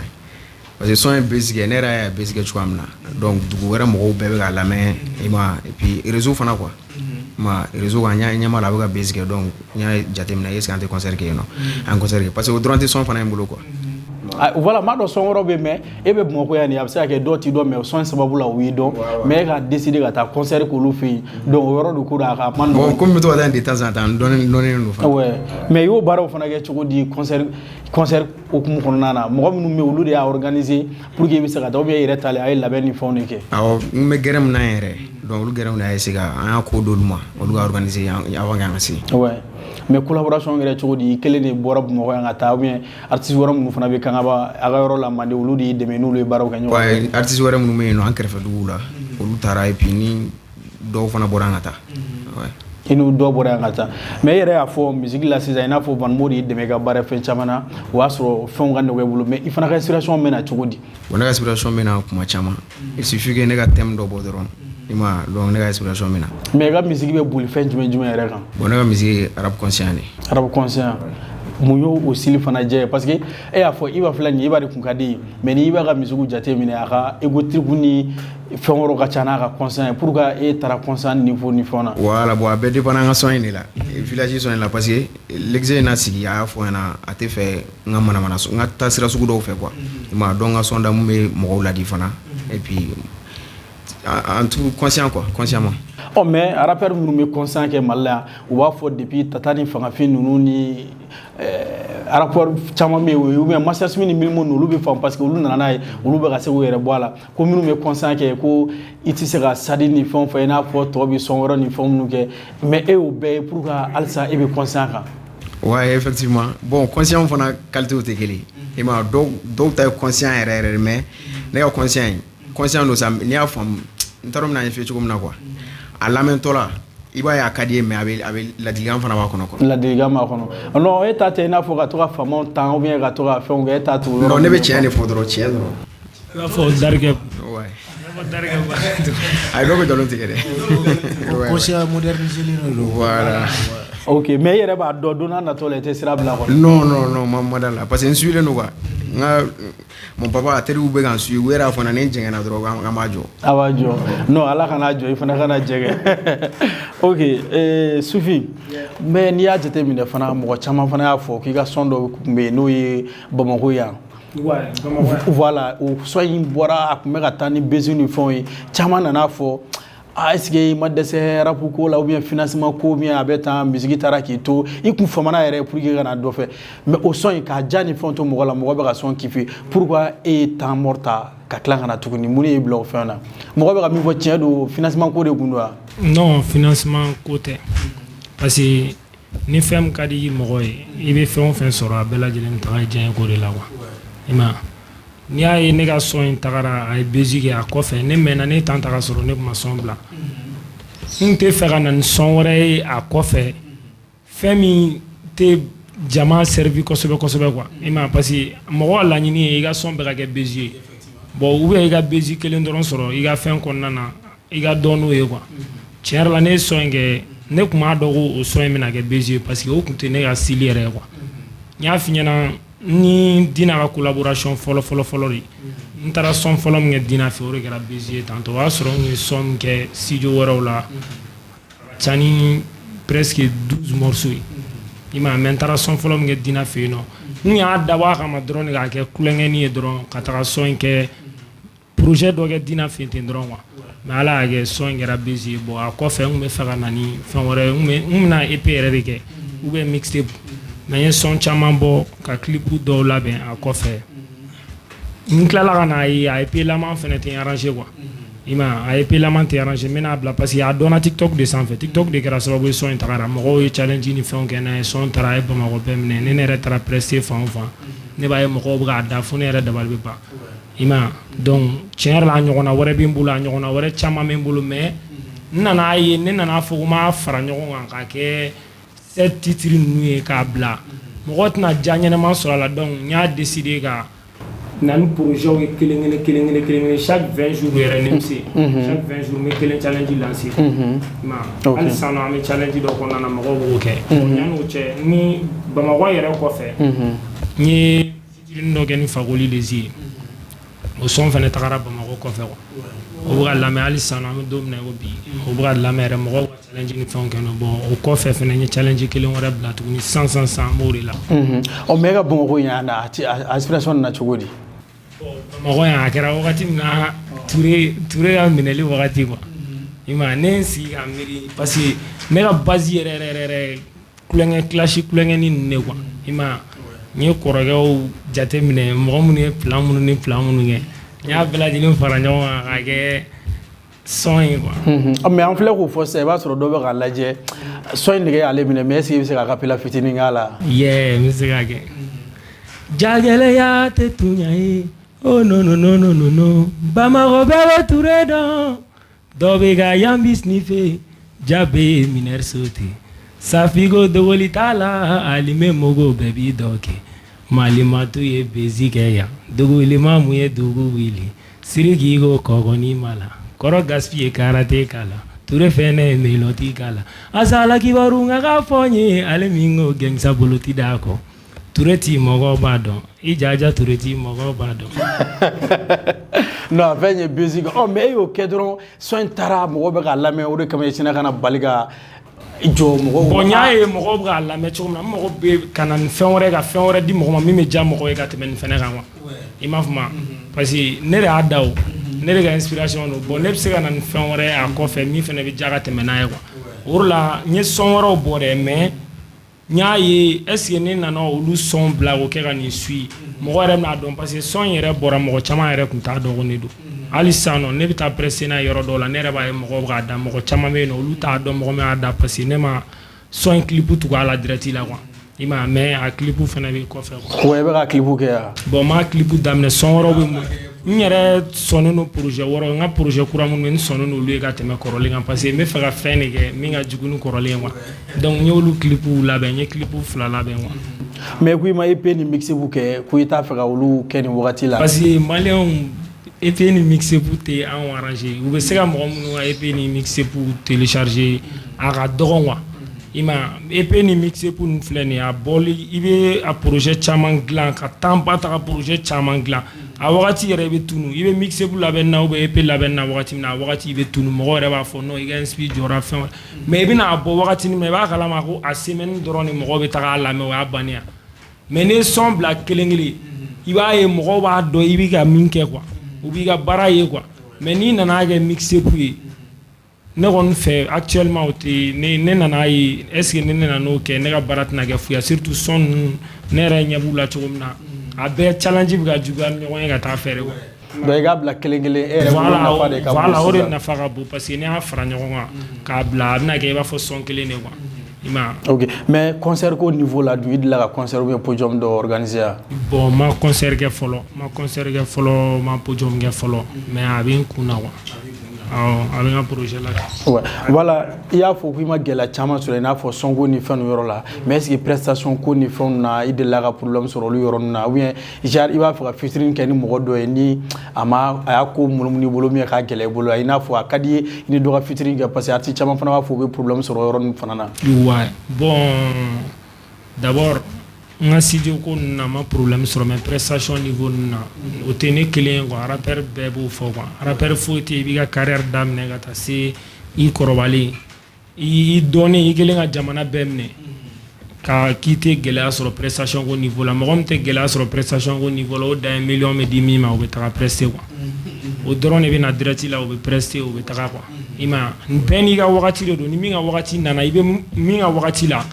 parce que son ye basic ne yɛrɛ y'a basic cogoya min na donc dugu wɛrɛ mɔgɔw bɛɛ bɛ k'a lamɛn i ma et puis réseau fana quoi ma réseau kan ɲɛma la a bɛ ka basic donc n y'a jateminɛ est ce que an tɛ concert kɛ yen nɔ an concert kɛ parce que o dɔrɔn tɛ son fana ye n bolo quoi voilà m'a dɔn son wɛrɛw bɛ mais e bɛ Bamakɔ yan nin a bɛ se ka kɛ dɔw t'i dɔn mais son sababu la u y'i dɔn mais e ka décider ka taa concert k'olu fɛ yen donc o yɔrɔ de ko a ka man bon comme n bɛ to ka taa de temps en temps dɔɔnin don fana ouais mais i y'o baaraw fana kɛ cogo di concert hukumu kɔnɔna na mɔgɔ minnu bɛ olu de y'a organiser pour que i bɛ se ka taa ou bien i yɛrɛ talen a ye labɛn ni fɛnw de kɛ awɔ n bɛ gɛrɛ min na yɛrɛ donc olu gɛrɛ min na a ye se ka an y'a ko d'olu ma olu ka organiser avant k'an ka se ouais mais collaboration kɛra cogo di i kelen de bɔra Bamakɔ yan ka taa ou bien artiste wɛrɛ minnu fana bɛ Kangaba a ka yɔrɔ la Manden olu de y'i dɛmɛ n'olu ye baaraw kɛ ɲɔgɔn fɛ ouais artiste wɛrɛ minnu bɛ yen nɔ an kɛrɛfɛ duguw la olu taara et puis ni dɔw fana bɔra an ka taa ouais i n'u dɔ bɔra yan ka taa mais e yɛrɛ y'a fɔ musique la sisan i n'a fɔ Van Mo de y'i dɛmɛ i ka baara fɛn caman na o y'a sɔrɔ fɛnw ka nɔgɔ i bolo mais i fana ka inspiration bɛ na cogo di bon ne ka inspiration bɛ na kuma caman il suffit que ne ka thème dɔ bɔ dɔrɔn i ma donc ne ka inspiration bɛ na mais i ka musique bɛ boli fɛn jumɛn yɛrɛ kan bon ne ka musique ye arabe conscient de arabe conscient mun y'o o sili fana jɛ parce que e y'a fɔ i b'a filɛ nin ye i b'a de kun ka di mais ni i b'a ka musique jate minɛ a ka ego trip ni fɛn wɛrɛw ka ca n'a ka conscient ye pour que e taara conscient niveau ni fɛnw na voilà bon a bɛɛ dépend an ka son in de la village son in la parce que l'exé in na sigi a y'a fɔ ɲɛna a tɛ fɛ n ka manamana n ka taa sira sugu dɔw fɛ quoi i ma donc n ka son da mun bɛ mɔgɔw ladi fana et puis en tout conscient quoi consciemment oh mais rappeur minnu bɛ conscient kɛ Mali la u b'a fɔ depuis Tata ni Fangafin ninnu ni rappeur caman bɛ yen ou bien Masters ni Milimo olu bɛ faamu parce que olu nana n'a ye olu bɛ ka se k'u yɛrɛ bɔ a la ko minnu bɛ conscient kɛ ko i tɛ se ka sadi ni fɛnw fɔ i n'a fɔ tɔ bɛ son wɛrɛ ni fɛn minnu kɛ mais e y'o bɛɛ ye pour que halisa e bɛ conscient kan ouais effectivement bon conscient fana qualité tɛ kelen ye i ma dɔw ta ye conscient yɛrɛ mais ne ka conscient don sa n'i y'a faamu n t'a dɔn n bɛna ɲɛf'i ye cogo min na quoi a lamɛntɔ la i b'a ye a ka di ye mais a bɛ ladilikan fana b'a kɔnɔ quoi ladilikan b'a kɔnɔ non e ta tɛ i n'a fɔ ka to ka faamaw tan ou bien ka to ka fɛnw kɛ e ta t'o yɔrɔ non ne bɛ tiɲɛ de fɔ dɔrɔn tiɲɛ dɔrɔn i b'a fɔ Darikɛ ouais a ye dɔw bɛ nkalon tigɛ dɛ concert modernisé don voilà ok mais i yɛrɛ b'a dɔn don n'a natɔ la i tɛ sira bila quoi non ma da la parce que n suivlen don quoi mon papa a teriw bɛ kan su u yɛrɛ fana ni jɛngɛna dɔrɔn an b'a jɔ. A b'a jɔ non ala kana jɔ i fana kana jɛgɛ ok Sufi mais n'i y'a jateminɛ fana mɔgɔ caman fana y'a fɔ k'i ka son dɔ tun bɛ yen n'o ye Bamakɔ yan. Voilà o son in bɔra a tun bɛ ka taa ni bezi ni fɛnw ye caman nana fɔ est-ce que i ma dɛsɛ rap ko la ou bien financement ko bien a bɛ tan musique taara k'i to i kun famana yɛrɛ pour que ka na dɔ fɛ mais o son in k'a ja ni fɛnw to mɔgɔ la mɔgɔ bɛ ka son kiffer pourquoi e ye temps mort ta ka tila ka na tuguni mun de y'i bila o fɛn na mɔgɔ bɛ ka min fɔ tiɲɛ don financement ko de kun don wa. Non financement ko tɛ parce que ni fɛn min ka di mɔgɔ ye i bɛ fɛn o fɛn sɔrɔ a bɛɛ lajɛlen bɛ taga diɲɛ ko de la quoi i ma n'i y'a ye ne ka son in tagara a ye bezi kɛ a kɔfɛ ne mɛnna ne temps taga sɔrɔ ne tun ma son bila n tɛ fɛ ka na ni son wɛrɛ ye a kɔfɛ fɛn min tɛ jama servi kosɛbɛ kosɛbɛ quoi i ma parce que mɔgɔ ka laɲini ye i ka son bɛɛ ka kɛ bezi ye bon ou bien i ka bezi kelen dɔrɔn sɔrɔ i ka fɛn kɔnɔna na i ka dɔn n'o ye quoi tiɲɛ yɛrɛ la ne ye son in kɛ ne tun b'a dɔn ko o son in bɛna kɛ bezi ye parce que o tun tɛ ne ka style yɛrɛ ye quoi n y'a f'i ɲɛna ni Dina ka collaboration fɔlɔ de n taara son fɔlɔ min kɛ Dina fɛ o de kɛra bezi ye tantôt o y'a sɔrɔ n ye son min kɛ studio wɛrɛw la ca ni presque 12 morceaux ye i m'a ye mais n taara son fɔlɔ min kɛ Dina fɛ yen nɔ n y'a dabɔ a kama dɔrɔn de k'a kɛ kulonkɛni ye dɔrɔn ka taga son in kɛ projet dɔ kɛ Dina fɛ ten dɔrɔn quoi mais ala y'a kɛ son in kɛra bezi ye bon a kɔfɛ n tun bɛ fɛ ka na ni fɛn wɛrɛ n bɛna EP yɛrɛ de kɛ ou bien mixtape mais n ye son caman bɔ ka clip dɔw labɛn a kɔfɛ n tilala ka na ye a EP laban fɛnɛ tɛ arrangé quoi i m'a ye a EP laban tɛ arrangé n bɛna bila parce que a dɔnna TikTok de sanfɛ TikTok de kɛra sababu ye son in tagara mɔgɔw ye challenge ni fɛnw kɛ n'a ye son taara a ye Bamakɔ bɛɛ minɛ ne yɛrɛ taara prester fan o fan ne b'a ye mɔgɔw bɛ k'a da fo ne yɛrɛ dabali bɛ ban i m'a ye donc tiɲɛ yɛrɛ la a ɲɔgɔnna wɛrɛ bɛ n bolo a ɲɔgɔnna wɛrɛ caman bɛ n bolo mais n nana ye ne nana fɔ ko n b'a fara ɲɔgɔn kan k'a kɛ 7 titres ninnu ye k'a bila mɔgɔ tɛna ja ɲɛnɛma sɔrɔ a la donc n y'a décidé ka na ni projet ye kelen chaque 20 jours yɛrɛ ne bɛ se chaque 20 jours n bɛ kelen challenge lancer ma hali sisan nɔ an bɛ challenge dɔ kɔnɔna na mɔgɔw b'o kɛ yan'o cɛ ni Bamakɔ yɛrɛ kɔfɛ n ye fitinin dɔ kɛ ni Fakoli Lezi ye o son fɛnɛ tagara Bamakɔ kɔfɛ quoi o bɛ ka lamɛn hali sisan an bɛ don min na i ko bi o bɛ ka lamɛn yɛrɛ mɔgɔw ka challenge ni fɛnw kɛ nɔ bon o kɔfɛ fɛnɛ n ye challenge kelen wɛrɛ bila tuguni san n b'o de la. ɔ mais e ka Bamakɔ yan a inspiration nana cogo di. Bamakɔ yan a kɛra wagati min na Ture ka minɛli wagati quoi i m'a ye ne ye n sigi ka miiri parce que ne ka base yɛrɛ kulonkɛ clash kulonkɛni ninnu de quoi i m'a ye n ye kɔrɔkɛw jate minɛ mɔgɔ minnu ye plan minnu ni plan minnu kɛ n y'a bɛɛ lajɛlen fara ɲɔgɔn kan k'a kɛ son ye quoi. mais an filɛ k'o fɔ sisan i b'a sɔrɔ dɔw bɛ k'a lajɛ son in nege y'ale minɛ mais est-ce que i bɛ se k'a capella fitinin k'a la. n bɛ se k'a kɛ. Jagɛlɛya tɛ tuɲa ye oh non non non non non non Bamakɔ bɛɛ bɛ Ture dɔn dɔ bɛ ka yan bi sniffer ja bɛ ye minɛri sauter Safiko dogoli t'a la Alime Mogo bɛɛ b'i dɔ kɛ Malimatu ye bezi kɛ yan dogolima mun ye dugu wili Siriki ko kɔgɔni ma la kɔrɔ Gaspi ye karate k'a la Ture fɛnɛ ye meloti k'a la Asala kibaru nka k'a fɔ n ye ale min ko gɛngisa bolo ti d'a kɔ Ture ti mɔgɔw b'a dɔn i jaja Ture ti mɔgɔw b'a dɔn. non fɛn ye bezi kɛ mais e y'o kɛ dɔrɔn son in taara mɔgɔw bɛ k'a lamɛn o de kama i sinna ka na bali ka jɔ mɔgɔw. bon n y'a ye mɔgɔw bɛ k'a lamɛn cogo min na n mago bɛ ka na ni fɛn wɛrɛ ka fɛn wɛrɛ di mɔgɔ ma min bɛ diya mɔgɔw ye ka tɛmɛ nin fɛnɛ kan quoi i m'a faamu parce que ne de y'a da o ne de ka inspiration don bon ne bɛ se ka na ni fɛn wɛrɛ a kɔfɛ min fɛnɛ bɛ diya ka tɛmɛ n'a ye quoi o de la n ye son wɛrɛw bɔ dɛ mais n y'a ye est ce que ne nana olu son bila k'o kɛ ka nin suit mɔgɔ yɛrɛ bɛna dɔn parce que son yɛrɛ bɔra mɔgɔ caman yɛrɛ tun t'a dɔn ko ne don hali sisan nɔ ne bɛ taa presser n'a yɔrɔ dɔw la ne yɛrɛ b'a ye mɔgɔw bɛ k'a da mɔgɔ caman bɛ yen nɔ olu t'a dɔn mɔgɔ min y'a da parce que ne ma son in clip tugu a la direct la quoi i m'a ye mais a clip fɛnɛ bɛ kɔfɛ quoi. ouais i bɛ ka clip kɛ yan. bon n m'a clip daminɛ son wɛrɛw bɛ mun n yɛrɛ sɔnnen don projet wɛrɛw n ka projet kura minnu bɛ n sɔnnen don olu ye ka tɛmɛ kɔrɔlen kan parce que n bɛ fɛ ka fɛn de kɛ min ka jugu ni kɔrɔlen ye quoi donc n y'olu clip labɛn n ye clip 2 labɛn quoi. mais ko i ma EP ni mixtape kɛ ko i t'a fɛ ka olu kɛ nin wagati la. parce que maliyɛnw EP ni mixtape tɛ anw arranger u bɛ se ka mɔgɔ minnu ka EP ni mixtape télécharger a ka dɔgɔn quoi ima EP ni mixé pour nous flâner à boli ibe a projet chaman glan ka tamba ta projet chaman glan a wakati yɛrɛ ibe tunu ibe mixé pour labɛn na ou be EP labɛn na wakati na wakati ibe tunu mɔgɔ yɛrɛ b'a fɔ non i ka inspire jɔra fɛn mais ibe na bɔ wakati ni mais b'a kalama ko a semaine dɔrɔn ni mɔgɔ bɛ taga lamɛn o y'a bannen mais ne son bila kelen kelen i b'a ye mɔgɔ b'a dɔn i bɛ ka min kɛ quoi u b'i ka baara ye quoi mais n'i nana kɛ mixé pour ye ne kɔni fɛ actuellement o tɛ ne nana ye est ce que ne nana n'o kɛ ne ka baara tɛna kɛ fu ye surtout son ninnu ne yɛrɛ ɲɛ b'u la cogo min na a bɛɛ challenge bɛ ka juguya ni ɲɔgɔn ye ka taa fɛ de quoi. donc i k'a bila kelen kelen e yɛrɛ bolo nafa de ka bon voilà o de nafa ka bon parce que n'i y'a fara ɲɔgɔn kan k'a bila a bɛna kɛ i b'a fɔ son kelen de quoi. Ok, mais concert au niveau là, du de la concert ou podium d'organiser. Bon, ma concert que follow, ma podium que follow, mais avec kuna wa. Avec un projet là. Ouais. Voilà, il y a faut que ma gueule a chama sur les nafos songo ni fan yoro là. Mais est-ce que prestation ko ni fan na il de la problème sur le yoro na ou bien genre il va faire featuring kani mo do ni ama ayako mulumuni bolomi ka gele bolo ina fo akadi ni do featuring parce que artiste chama fana va faut problème sur yoro fana na. Ouais. Bon, d'abord nga studio ko na ma problème sur mes prestations niveau na o tene kelen ko rappeur bebo fo ko rappeur fo te bi ga carrière damne ga ta se I korobali I donné I kelen ga jamana bemne ka kite gela sur prestation ko niveau la mo te gela sur prestation ko niveau la o da 1 million me 10 000 ma o be ta prester ko o drone be na direct la o be prester o be ta ko ima beni ga wakati do ni mi ga wakati nana ibe mi ga wakati la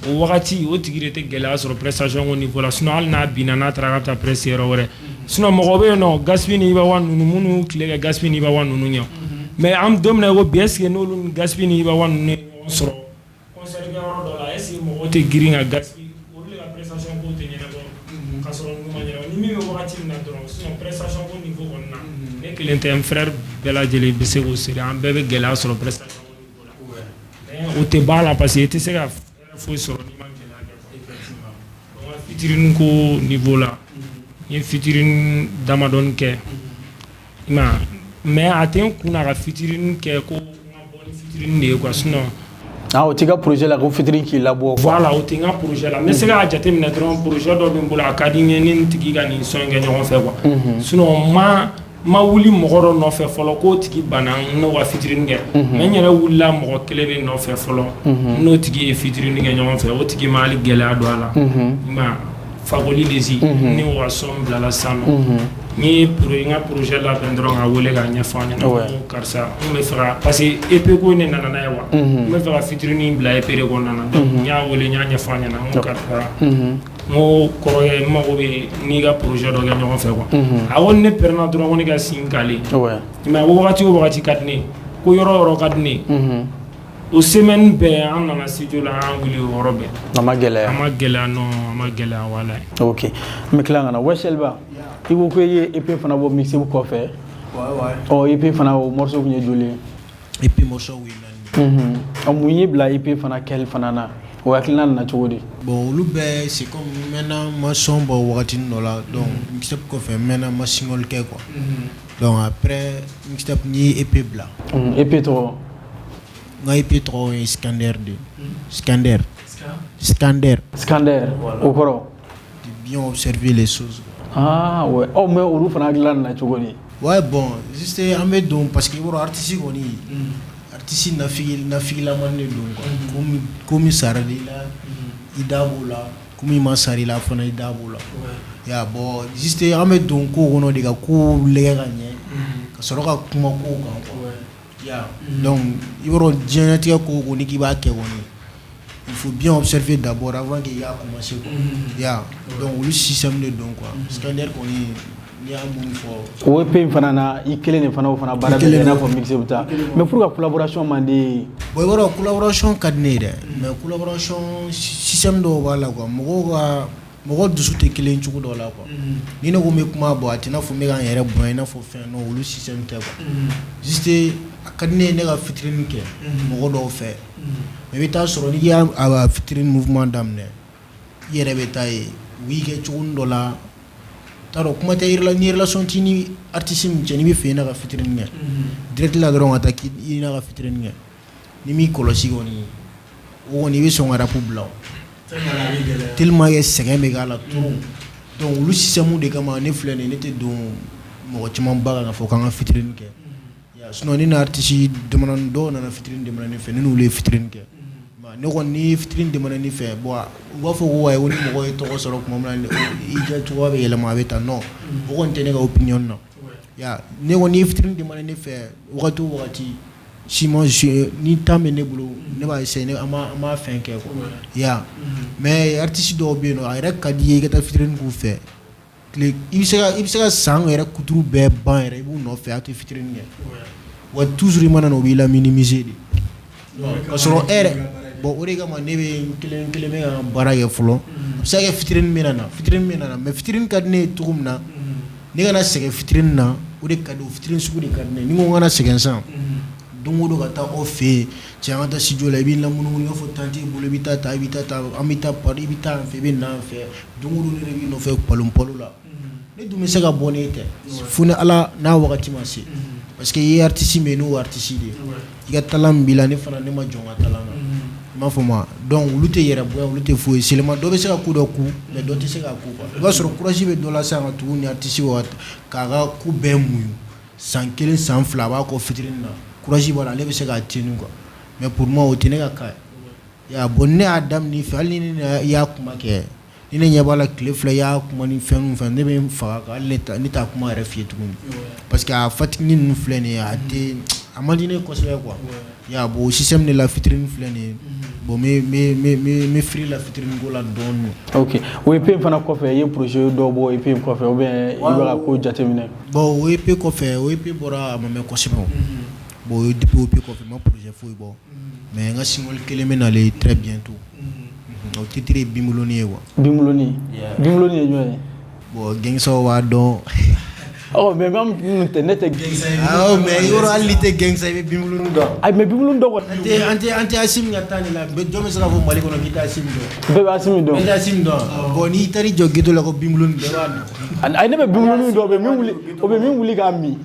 o wakati o tigirete gela sur prestation au niveau la sinon al na binana tragata presse rore sinon mo be no gaspini ba wan nunu munu kile gaspini ba wan nunu nyo mais am domna go beske no lu gaspini ba wan ne soro concert ga ro do la esi mo te giringa gaspi o le la prestation ko te nyena go ka soro no ma nyena ni mi go wakati na do sinon prestation ko niveau on na ne kelente un frère bela jeli bise go seri am bebe gela sur prestation au niveau la o te bala parce que te se ga faut sur ni manque là effectivement on va featuring ko niveau là ni featuring damadon ke ma mais atteint qu'on a featuring ke ko on a bon featuring ne quoi sinon ah o tiga projet la ko featuring ki labo voilà o tinga projet là mais c'est ga jate mina dron projet do be mbula akadini ni tigi ga ni so nga ñoo fe quoi sinon ma wuli mɔgɔ dɔ nɔfɛ fɔlɔ k'o tigi banna n'o ka fitirini kɛ mais n yɛrɛ wulila mɔgɔ kelen de nɔfɛ fɔlɔ n'o tigi ye fitirini kɛ ɲɔgɔn fɛ o tigi ma hali gɛlɛya don a la ma Fagoli Lezi ni o ka sɔn bilala sisan nɔ n ye n ka projet labɛn dɔrɔn ka wele k'a ɲɛfɔ a ɲɛna ko karisa n bɛ fɛ ka parce que EP ko ne nana n'a ye wa n bɛ fɛ ka fitirini bila EP de kɔnɔna na donc n y'a wele n y'a ɲɛfɔ a ɲɛna n ko karisa mo kɔrɔkɛ mago bɛ n'i ka projet dɔ kɛ ɲɔgɔn fɛ quoi a ko ne pɛrɛnna dɔrɔn ko ne ka sin k'ale mais wagati o wagati ka di ne ko yɔrɔ o yɔrɔ ka di ne o semaine bɛɛ an nana studio la an wuli o yɔrɔ bɛɛ a ma gɛlɛya non a ma gɛlɛya wala ok n bɛ tila ka na Weshelba i ko ko i ye EP fana bɔ mixé kɔfɛ ɔ EP fana o morceau kun ye joli ye EP morceau ye naani mun ye bila EP fana kɛli fana na o hakilina nana cogo di bon olu bɛɛ c'est comme maintenant ma son bɔ wagati dɔ la donc mixtape kɔfɛ maintenant ma single kɛ quoi donc après mixtape n ye EP bila EP tɔgɔ n ka EP tɔgɔ ye Scander o kɔrɔ de bien observer les choses ah ouais oh mais olu fana hakilina nana cogo di ouais bon juste an bɛ don parce que yɔrɔ artiste kɔni artiste nafigilaman de don quoi komi sara de la i da b'o la komi ma sara i la fana i da b'o la ya bon juste an bɛ don ko kɔnɔ de ka ko lɛgɛ ka ɲɛ ka sɔrɔ ka kuma ko kan quoi ya donc i b'a dɔn diɲɛlatigɛ ko o ko ni k'i b'a kɛ kɔni il faut bien observer d'abord avant qu'il y a commencé quoi ya donc olu système de don quoi Scander kɔni n'i y'a mun fɔ o EP fana na i kelen de fana o fana baara bɛ kɛ i n'a fɔ mixé bɛ taa mais pour ka collaboration man di bon i b'a dɔn collaboration ka di ne ye dɛ mais collaboration système dɔw b'a la quoi mɔgɔ dusu tɛ kelen cogo dɔ la quoi ni ne ko n bɛ kuma bɔ a tɛ i n'a fɔ n bɛ ka n yɛrɛ bonya i n'a fɔ fɛn non olu système tɛ quoi juste a ka di ne ye ne ka featuring kɛ mɔgɔ dɔw fɛ mais i bɛ taa sɔrɔ n'i y'a featuring mouvement daminɛ i yɛrɛ bɛ taa ye u y'i kɛ cogo dɔ la t'a dɔn kuma tɛ ni relation t'i ni artiste min cɛ n'i bɛ fɛ i n'a ka featuring kɛ direct la dɔrɔn ka taa i n'a ka featuring kɛ ni m'i kɔlɔsi kɔni o ni bɛ sɔn ka rap bila tellement que sɛgɛn bɛ k'a la trop donc olu système de kama ne filɛ nin ne tɛ don mɔgɔ caman ba kan ka fɔ k'an ka featuring kɛ sinon ni na artiste demandant dɔw nana featuring demandant ne fɛ ne n'olu ye featuring kɛ ne kɔni ni featuring demandant ne fɛ bon u b'a fɔ ko wa ni mɔgɔ ye tɔgɔ sɔrɔ tuma min na i ja cogoya bɛ yɛlɛma a bɛ taa non o kɔni tɛ ne ka opinion na ne kɔni ni featuring demandant ne fɛ wagati o wagati sinon ni temps bɛ ne bolo ne b'a essayer an b'a fɛn kɛ quoi mais artiste dɔw bɛ yen nɔ a yɛrɛ ka di i ye i ka taa featuring k'u fɛ i bɛ se ka san yɛrɛ kuturu bɛɛ ban yɛrɛ i b'u nɔfɛ a tɛ featuring kɛ wa toujours i mana na o b'i la minimiser de ka sɔrɔ e yɛrɛ bon o de kama ne bɛ kelen bɛ ka baara kɛ fɔlɔ a bɛ se ka kɛ featuring bɛ na mais featuring ka di ne ye cogo min na ne kana sɛgɛn featuring na o de ka di o featuring sugu de ka di ne ye ni ko n kana sɛgɛn san don o don ka taa aw fɛ yen cɛ an ka taa studio la i b'i lamunumunu i b'a fɔ tanti i bolo i bɛ taa an bɛ taa pari i bɛ taa an fɛ i bɛ na an fɛ don o don ne de b'i nɔfɛ palon la ne dun bɛ se ka bɔ ne tɛ fo ni ala n'a wagati ma se parce que i ye artiste min ye n'o artiste de ye i ka talent min b'i la ne fana ne ma jɔ n ka talent na i m'a fɔ ma donc olu tɛ yɛrɛ bonya olu tɛ foyi seulement dɔ bɛ se ka ko dɔ ku mais dɔ tɛ se ka ku quoi i b'a sɔrɔ courage bɛ dɔ la sisan ka tugu ni artiste k'a ka ku bɛɛ muɲu san 1 san 2 a b'a kɔ featuring na courage b'a la ale bɛ se k'a tenir quoi mais pour moi o tɛ ne ka cas ye bon ne y'a daminɛ fɛ hali ni ne y'a kuma kɛ ni ne ɲɛ b'a la tile 2 y'a kuma ni fɛn ne bɛ n faga kan hali ne t'a kuma yɛrɛ f'i ye tuguni parce que a fatigué ninnu filɛ nin ye a man di ne kosɛbɛ quoi bon système de la featuring filɛ nin ye bon me free la featuring ko la dɔɔni ok o EP fana kɔfɛ i ye projet dɔw bɔ EP kɔfɛ ou bien i bɛ ka ko jateminɛ bon o EP kɔfɛ o EP bɔra a ma mɛn kosɛbɛ bon depuis o EP kɔfɛ n ma projet foyi bɔ mais n ka single kelen bɛ nalen très bientôt o titre ye Bimuloni ye quoi Bimuloni ye jumɛn ye bon gangsaw b'a dɔn mais même ne tɛ gangsa ye mais yɔrɔ hali ni tɛ gangsa i bɛ Bimuloni dɔn mais Bimuloni dɔn kɔni an tɛ Asimi ka taa nin la jɔn bɛ se ka fɔ Mali kɔnɔ k'i tɛ Asimi dɔn bɛɛ bɛ Asimi dɔn bɛɛ tɛ Asimi dɔn bon n'i taara i jɔ ghetto la ko Bimuloni bɛɛ b'a dɔn ne bɛ Bimuloni dɔn o bɛ min wuli k'a min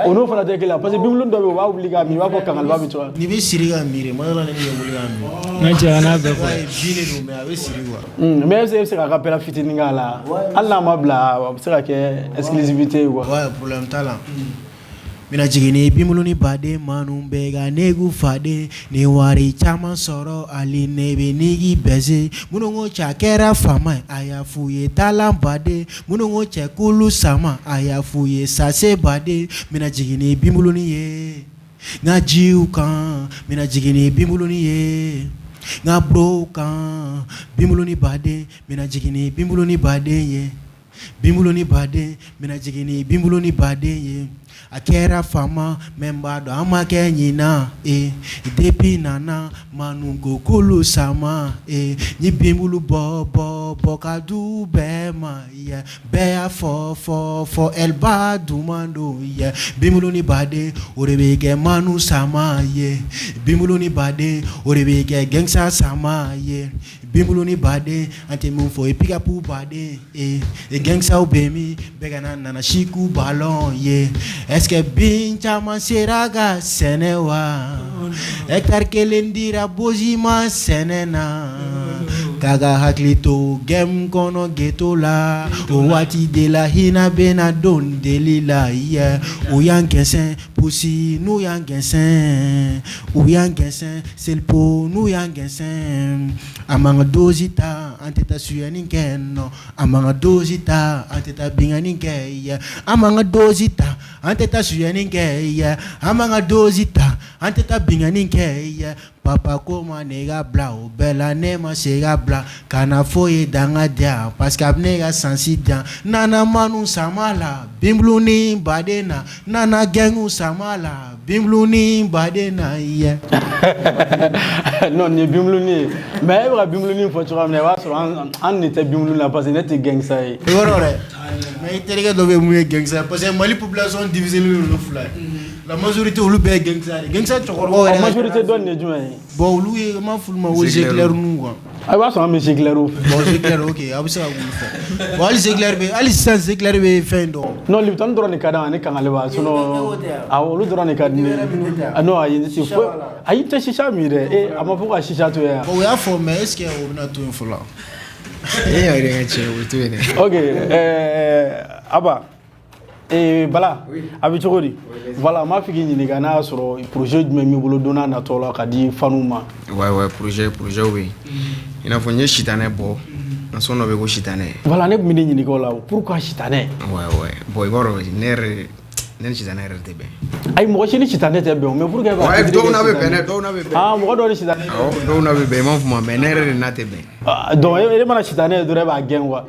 o n'o fana tɛ kelen parce que Bimuloni dɔ bɛ yen o b'a wuli k'a min i b'a fɔ kangaliba bɛ cogoya n'i bɛ siri ka miiri ma dala ne bɛ wuli k'a min n'a cɛ n'a bɛɛ fɔ bin de don mais a bɛ siri quoi mais e bɛ se ka rappel fitinin k'a la hali n'a ma bila a bɛ se ka kɛ exclusivité ye quoi problème t'a la mina jigini Bimuloni baden manu bɛɛ ka negu faden ni wari caman sɔrɔ hali ne bɛ nigi bɛse minnu ko cɛ a kɛra fama ye a y'a f'u ye talan baden minnu ko cɛ kulu sama a y'a f'u ye sase baden mina jigini Bimuloni ye n ka jiw kan mina jigini Bimuloni ye n ka brow kan Bimuloni baden mina jigini Bimuloni baden ye Bimuloni baden mina jigini Bimuloni baden ye a kɛra fama mais n b'a dɔn an ma kɛ ɲinan depuis nana manu ko kulu sama ni Bimbulu bɔ ka du bɛɛ ma bɛɛ y'a fɔ Elba duman don Bimuloni baden o de bɛ kɛ manu sama ye Bimuloni baden o de bɛ kɛ gangsta sama ye Bimuloni baden an tɛ mun fɔ pick-up baden gangstaw bɛ min bɛɛ ka na nana siku ballon ye est-ce que bin caman sera ka sɛnɛ wa hectare 1 dira Bozi ma sɛnɛ na k'a ka hakili to game kɔnɔ ghetto la o waati de la hinɛ bɛna don deli la o y'an gɛnsɛn pusi n'u y'an gɛnsɛn u y'an gɛnsɛn selipo n'u y'an gɛnsɛn a man ka dosi ta an tɛ taa suyani kɛ nɔ a man ka dosi ta an tɛ taa bingani kɛ a man ka dosi ta an tɛ taa suyani kɛ a man ka dosi ta an tɛ taa bingani kɛ papa ko ma ne ka bila o bɛɛ la ne ma se ka bila kana fɔ ye danga diyan parce que a bɛ ne ka sansi diyan nana manu sama la Bimuloni baden na nana gɛngu sama la Bimuloni baden na non nin ye Bimuloni ye mais e bɛ ka Bimuloni fɔ cogoya min na i b'a sɔrɔ an de tɛ Bimuloni la parce que ne tɛ gangsta ye i yɔrɔ dɛ mais i terikɛ dɔ bɛ mun ye gangsta parce que Mali population divisée ni ninnu fila ye La majorité olu bɛɛ gangsta cɛkɔrɔbaw la majorité dɔn de jumɛn ye bon olu ye ma fulu ma o Zegler nu quoi a b'a sɔrɔ an bɛ Zegler fɛ bon Zegler ok a bɛ se ka wuli fɛ bon hali Zegler bɛ hali sisan Zegler bɛ fɛn dɔn non Lipton dɔrɔn de ka di ani Kangale ba sinon olu dɔrɔn de ka di ne non ayi si fo ayi tɛ shisha mi dɛ a ma fɔ ka shisha to yan o y'a fɔ mais est ce que o bɛna to yen fɔlɔ yɛrɛ ka cɛ o to yen dɛ ok Aba Bala a bɛ cogo di voilà m'a fɔ k'i ɲininka n'a y'a sɔrɔ projet jumɛn b'i bolo don n'a nataw la ka di faniw ma ouais projet bɛ yen i n'a fɔ n ye sitanɛ bɔ n sɔn dɔ bɛ ko sitanɛ voilà ne tun bɛ ne ɲininka o la pourquoi sitanɛ ouais bon i b'a dɔn ne ni sitanɛ yɛrɛ tɛ bɛn ayi mɔgɔ si ni sitanɛ tɛ bɛn mais pourquoi dɔw n'a bɛ bɛn dɛ dɔw n'a bɛ bɛn mɔgɔ dɔw ni sitanɛ dɔw n'a bɛ bɛn i m'a fɔ ma mais ne yɛrɛ de n'a tɛ bɛn donc e mana sitanɛ dɔrɔn e b'a gɛn quoi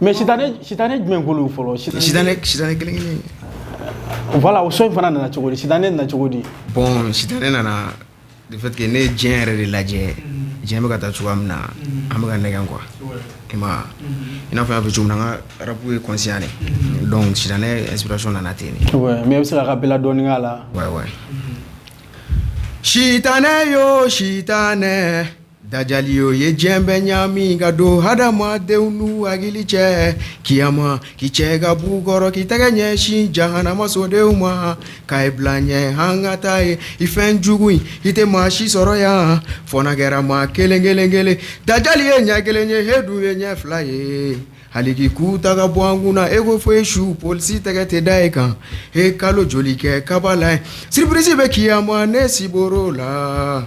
mais sitanɛ jumɛn k'olu fɔlɔ sitanɛ kelen voilà o so in fana nana cogo di sitanɛ nana cogo di bon sitanɛ nana le fait que ne ye diɲɛ yɛrɛ de lajɛ diɲɛ bɛ ka taa cogoya min na an bɛ ka nɛgɛn quoi i n'a fɔ n y'a fɔ cogo min na an ka rap ye conscient de donc sitanɛ inspiration nana ten de ouais mais e bɛ se k'a bɛla dɔɔnin k'a la ouais sitanɛ yo sitanɛ dajali yo ye diɲɛ bɛɛ ɲami ka don hadamadenw n'u hakili cɛ kiyama k'i cɛ ka b'u kɔrɔ k'i tɛgɛ ɲɛsin jahanama sodenw ma k'a ye bila ɲɛ an ka taa ye i fɛn jugu in i tɛ maa si sɔrɔ yan fɔna kɛra maa kelen dajali ye ɲɛ kelen ye he dun ye ɲɛ fila ye hali k'i k'u ta ka bɔ an kunna e ko fo e su polisi tɛgɛ tɛ da e kan e kalo joli kɛ kaba la siripirisi bɛ kiyama ne siboro la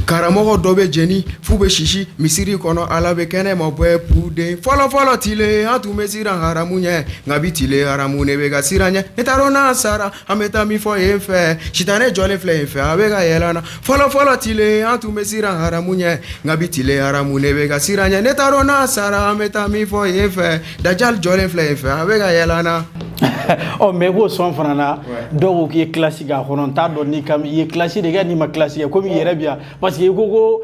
karamɔgɔ dɔ bɛ jeni fu bɛ sisi misiri kɔnɔ ala bɛ kɛnɛ ma bɔ puden fɔlɔfɔlɔ tile an tun bɛ siran haramu ɲɛ nka bi tile haramu ne bɛ ka siran ɲɛ ne t'a dɔn n'a sara an bɛ taa min fɔ yen fɛ sitanɛ jɔlen filɛ yen fɛ a bɛ ka yɛlɛnna fɔlɔfɔlɔ tile an tun bɛ siran haramu ɲɛ nka bi tile haramu ne bɛ ka siran ɲɛ ne t'a dɔn n'a sara an bɛ taa min fɔ yen fɛ dajali jɔlen filɛ yen fɛ a bɛ ka yɛlɛnna mais b'o sɔn fana na dɔw ko k'i ye classe k'a kɔnɔ n t'a dɔn n'i ye classe de kɛ n'i ma classe kɛ komi i yɛrɛ bi yan parce que i ko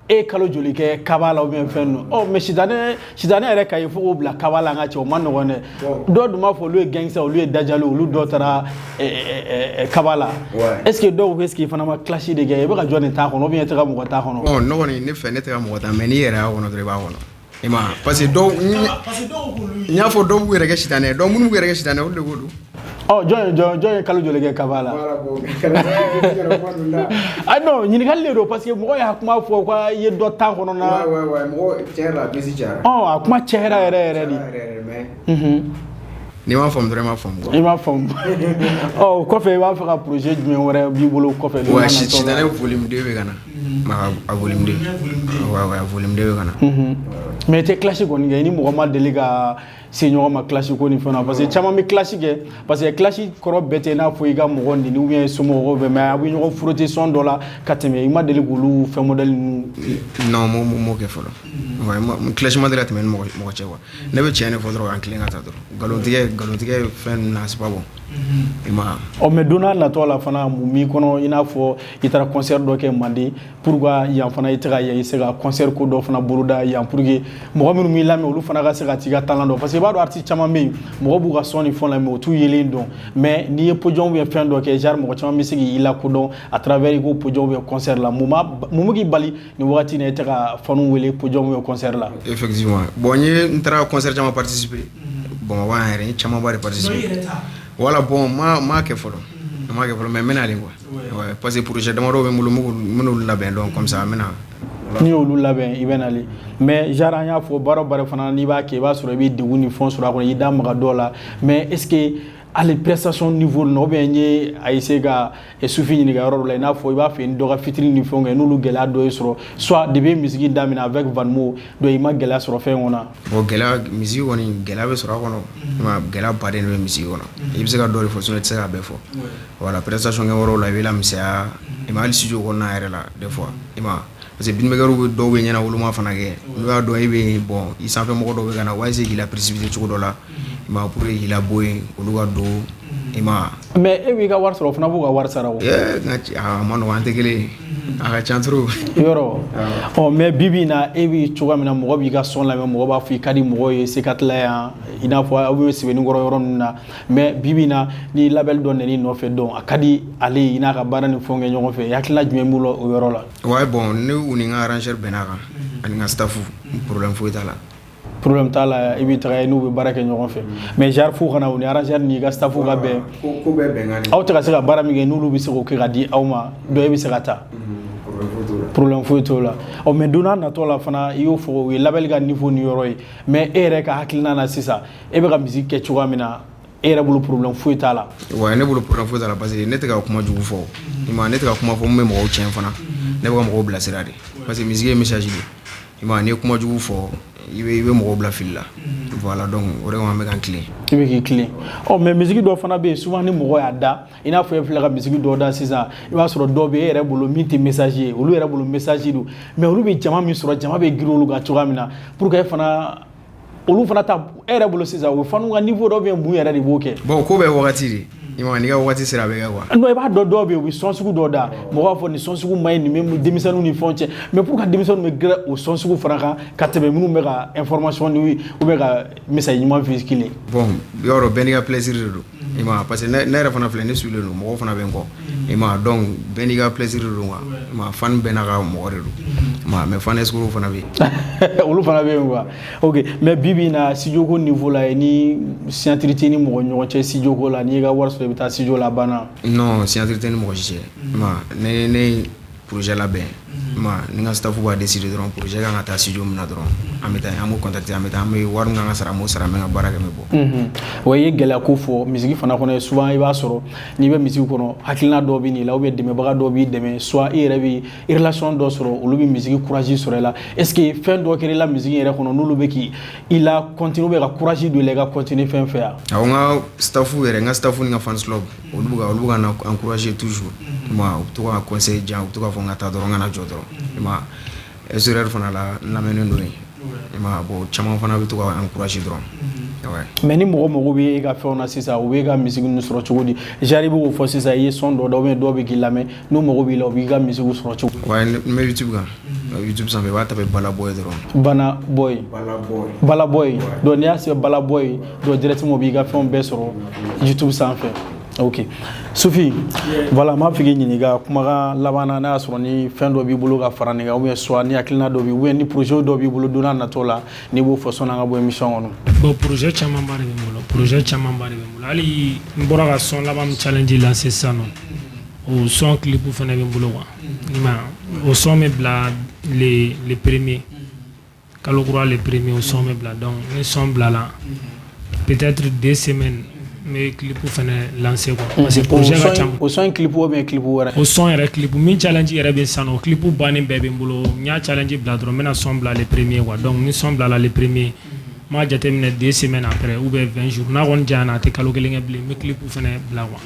e kalo joli kɛ kaba la ou bien fɛn no mais sitanɛ yɛrɛ ka ye fo k'o bila kaba la an ka cɛ o ma nɔgɔn dɛ dɔw dun b'a fɔ olu ye gangsta olu ye dajali olu dɔw taara kaba la est ce que dɔw ko est ce que i fana ma classe de kɛ i bɛ ka jɔn de t'a kɔnɔ ou bien i tɛ ka mɔgɔ t'a kɔnɔ bon ne kɔni ne fɛ ne tɛ ka mɔgɔ ta mais n'i yɛrɛ y'a kɔnɔ dɔrɔn i b'a kɔnɔ i ma parce que dɔw n y'a fɔ dɔw b'u yɛrɛ kɛ sitanɛ donc minnu b'u yɛrɛ kɛ sitanɛ olu de ko don jɔn ye kalo joli kɛ kaba la non ɲininkali de don parce que mɔgɔ y'a kuma fɔ ko i ye dɔ tan kɔnɔ na mɔgɔ tiɲɛ la bisi cayara a kuma cayara yɛrɛ de n'i m'a faamu dɔrɔn i m'a faamu i m'a faamu kɔfɛ i b'a fɛ ka projet jumɛn wɛrɛ b'i bolo kɔfɛ ouais sitanɛ volume 2 bɛ ka na a volume 2 ouais volume 2 bɛ ka na mais i tɛ classe kɔni kɛ i ni mɔgɔ ma deli ka se ɲɔgɔn ma classe ko ni fɛn na parce que caman bɛ classe kɛ parce que classe kɔrɔ bɛɛ tɛ i n'a fɔ i ka mɔgɔ nini ou bien somɔgɔw bɛ mais a bɛ ɲɔgɔn frotter son dɔ la ka tɛmɛ i ma deli k'olu fɛn modèle ninnu non m'o kɛ fɔlɔ ouais classe ma deli ka tɛmɛ ni mɔgɔ cɛ quoi ne bɛ tiɲɛ de fɔ dɔrɔn an tilen ka taa dɔrɔn nkalontigɛ fɛn ninnu na c'est pas bon i ma mais don n'a nataw la fana mun b'i kɔnɔ i n'a fɔ i taara concert dɔ kɛ Mande pourquoi yan fana i tɛ ka yan i se ka concert ko dɔ fana boloda yan pour que mɔgɔ minnu b'i lamɛn olu fana ka se ka t'i ka talent dɔn parce que i b'a dɔn artiste caman bɛ yen mɔgɔ b'u ka son ni fɛn lamɛn o t'u yelen dɔn mais n'i ye podium ou bien fɛn dɔ kɛ genre mɔgɔ caman bɛ se k'i lakodɔn à travers i ko podium ou bien concert la mun bɛ k'i bali nin wagati in na i tɛ ka faniw wele podium ou bien concert la effectivement bon n taara concert caman participer Bamakɔ yan yɛrɛ n ye camanba de participer voilà bon m'a kɛ fɔlɔ mais n bɛna ale quoi parce que projet damadɔ bɛ n bolo n bɛn'olu labɛn donc comme ça n bɛna n'i y'olu labɛn i bɛ nali mais genre an y'a fɔ baara o baara fana n'i b'a kɛ i b'a sɔrɔ i bɛ degun ni fɛn sɔrɔ a kɔnɔ i da maga dɔw la mais est ce que hali prestation niveau na ou bien n ye a essayer ka Sufi ɲininka yɔrɔ dɔ la i n'a fɔ i b'a fɛ n dɔ ka featuring ni fɛnw kɛ n'olu gɛlɛya dɔ ye sɔrɔ soit depuis musique daminɛ avec Vanmo donc i ma gɛlɛya sɔrɔ fɛn kɔnɔ bon gɛlɛya musique kɔni gɛlɛya bɛ sɔrɔ a kɔnɔ gɛlɛya baden de bɛ musique kɔnɔ i bɛ se ka dɔ de fɔ sinon i tɛ se ka bɛɛ fɔ voilà prestation kɛ yɔrɔ la i bɛ lamisɛnya i ma hali studio kɔnɔna yɛrɛ la des fois i ma parce que beatmakers dɔw bɛ ɲɛna olu ma fana kɛ n'u y'a dɔn e bɛ bon i sanfɛ mɔgɔ dɔw bɛ ka na u b'a essayer k'i la précipiter cogo dɔ la i ma pour que k'i labɔ yen olu ka don ima mais e b'i ka wari sɔrɔ o fana b'u ka wari sara o ma nɔgɔ an tɛ kelen a ka can trop yɔrɔ mais bibi na e bi cogoya min na mɔgɔ b'i ka son lamɛn mɔgɔ b'a fɔ i ka di mɔgɔ ye sekatila yan i n'a fɔ aw bɛ sɛbɛnnikɔrɔ yɔrɔ ninnu na mais bibi na ni label dɔ nana i nɔfɛ dɔn a ka di ale i n'a ka baara ni fɛnw kɛ ɲɔgɔn fɛ i hakilina jumɛn b'o la o yɔrɔ la ouais bon ne u ni n ka arrangeur bɛnna kan ani n ka staff problème foyi t'a la problème t'a la i b'i taga n'u bɛ baara kɛ ɲɔgɔn fɛ mais genre fo kana u ni arrangeur ni ka staff ka bɛn ko bɛɛ bɛnkan de aw tɛ ka se ka baara min kɛ n'olu bɛ se k'o kɛ ka di aw ma dɔ e bɛ se ka taa problème foyi t'o la mais don n'a natɔ la fana i y'o fɔ o ye label ka niveau ni yɔrɔ ye mais e yɛrɛ ka hakilina na sisan e bɛ ka musique kɛ cogoya min na e yɛrɛ bolo problème foyi t'a la ouais ne bolo problème foyi t'a la parce que ne tɛ ka kuma jugu fɔ i ma ne tɛ ka kuma fɔ mun bɛ mɔgɔw tiɲɛ fana ne bɛ ka mɔgɔw bilasira de parce que musique ye message de i ma n'i ye kuma jugu fɔ i bɛ mɔgɔw bila fili la voilà donc o de kama an bɛ k'an tilen i bɛ k'i tilen mais musique dɔ fana bɛ yen souvent ni mɔgɔ y'a da i n'a fɔ e filɛ ka musique dɔ da sisan i b'a sɔrɔ dɔw bɛ e yɛrɛ bolo min tɛ message ye olu yɛrɛ bolo message don mais olu bɛ jama min sɔrɔ jama bɛ girin olu kan cogoya min na pour que e fana olu fana ta e yɛrɛ bolo sisan o fana ka niveau dɔ bɛ yen mun yɛrɛ de b'o kɛ bon ko bɛɛ wagati de i ma n'i ka wagati sera a bɛ kɛ quoi non i b'a dɔn dɔw bɛ yen u bɛ son sugu dɔ da mɔgɔ b'a fɔ nin son sugu man ɲi nin bɛ denmisɛnninw ni fɛnw cɛ mais pour que denmisɛnninw bɛ gɛrɛ o son sugu fana kan ka tɛmɛ minnu bɛ ka information di ou bien ka message ɲuman véhiculer bon yɔrɔ bɛɛ n'i ka plaisir de don i ma parce que ne yɛrɛ fana filɛ ne suilen don mɔgɔw fana bɛ n kɔ i ma donc bɛɛ n'i ka plaisir de don quoi i ma fan bɛɛ n'a ka mɔgɔ de don mais fan escrow fana bɛ yen olu fana bɛ yen quoi ok mais bibi na studio ko niveau la ni signature tɛ ni mɔgɔ ɲɔgɔn cɛ studio ko la n'i ye ka wari sɔrɔ i bɛ taa studio la banna non signature tɛ ni mɔgɔ si cɛ ma ne projet labɛn ma ni ka staff b'a décider dɔrɔn projet kan ka taa studio min na dɔrɔn an bɛ taa an b'u contacter an bɛ taa an bɛ wari min kan ka sara an b'o sara an bɛ ka baara kɛ n bɛ bɔ wa i ye gɛlɛya ko fɔ musique fana kɔnɔ souvent i b'a sɔrɔ n'i bɛ musique kɔnɔ hakilina dɔw bɛ n'i la ou bien dɛmɛbaga dɔw b'i dɛmɛ soit i yɛrɛ bɛ relation dɔ sɔrɔ olu bɛ musique courage sɔrɔ i la est ce que fɛn dɔ kɛra i la musique yɛrɛ kɔnɔ n'olu bɛ k'i la continuer ou bien ka courage don i la i ka continuer fɛn fɛ yan awɔ n ka staff yɛrɛ n ka staff ni ka fans club olu bɛ ka na encourager toujours ma u bɛ to ka conseil diyan u bɛ to k'a fɔ n ka taa dɔrɔn n ka na jɔ dɔrɔn ma SRR fana la lamɛnnen don yen ma bon caman fana bɛ to ka encourager dɔrɔn mais ni mɔgɔ mago bɛ e ka fɛnw na sisan u bɛ ka musique ninnu sɔrɔ cogo di genre i bɛ k'o fɔ sisan i ye son dɔ da ou bien dɔw bɛ k'i lamɛn n'u mago b'i la u b'i ka musique sɔrɔ cogo ouais n bɛ YouTube kan YouTube sanfɛ i b'a tapé Bala Boy dɔrɔn Bala Boy donc n'i y'a sɛbɛn Bala Boy donc directement u b'i ka fɛnw bɛɛ sɔrɔ YouTube sanfɛ ok Sufi voilà m'a fɛ k'i ɲininka kumakan laban na n'a y'a sɔrɔ ni fɛn dɔ b'i bolo ka fara nin kan ou bien soit ni hakilina dɔ b'i ou bien ni projet dɔ b'i bolo don n'a nataw la n'i b'o fɔ sɔnni an ka bɔ émission kɔnɔ bon projet caman ba de bɛ n bolo hali n bɔra ka son laban min challenge lancer sisan nɔ o son clip fana bɛ n bolo quoi i m'a ye o son bɛ bila les premiers kalo kura les premiers o son bɛ bila donc ni son bilala peut-être 2 semaines n bɛ clip fana lancer quoi parce que projet ka ca o son clip ou bien clip wɛrɛ o son yɛrɛ clip min challenge yɛrɛ bɛ sisan nɔ o clip bannen bɛɛ bɛ n bolo n y'a challenge bila dɔrɔn n bɛna son bila les premiers quoi donc ni son bilala les premiers n b'a jateminɛ 2 semaines après ou bien 20 jours n'a kɔni janyana a tɛ kalo kelen kɛ bilen n bɛ clip fana bila quoi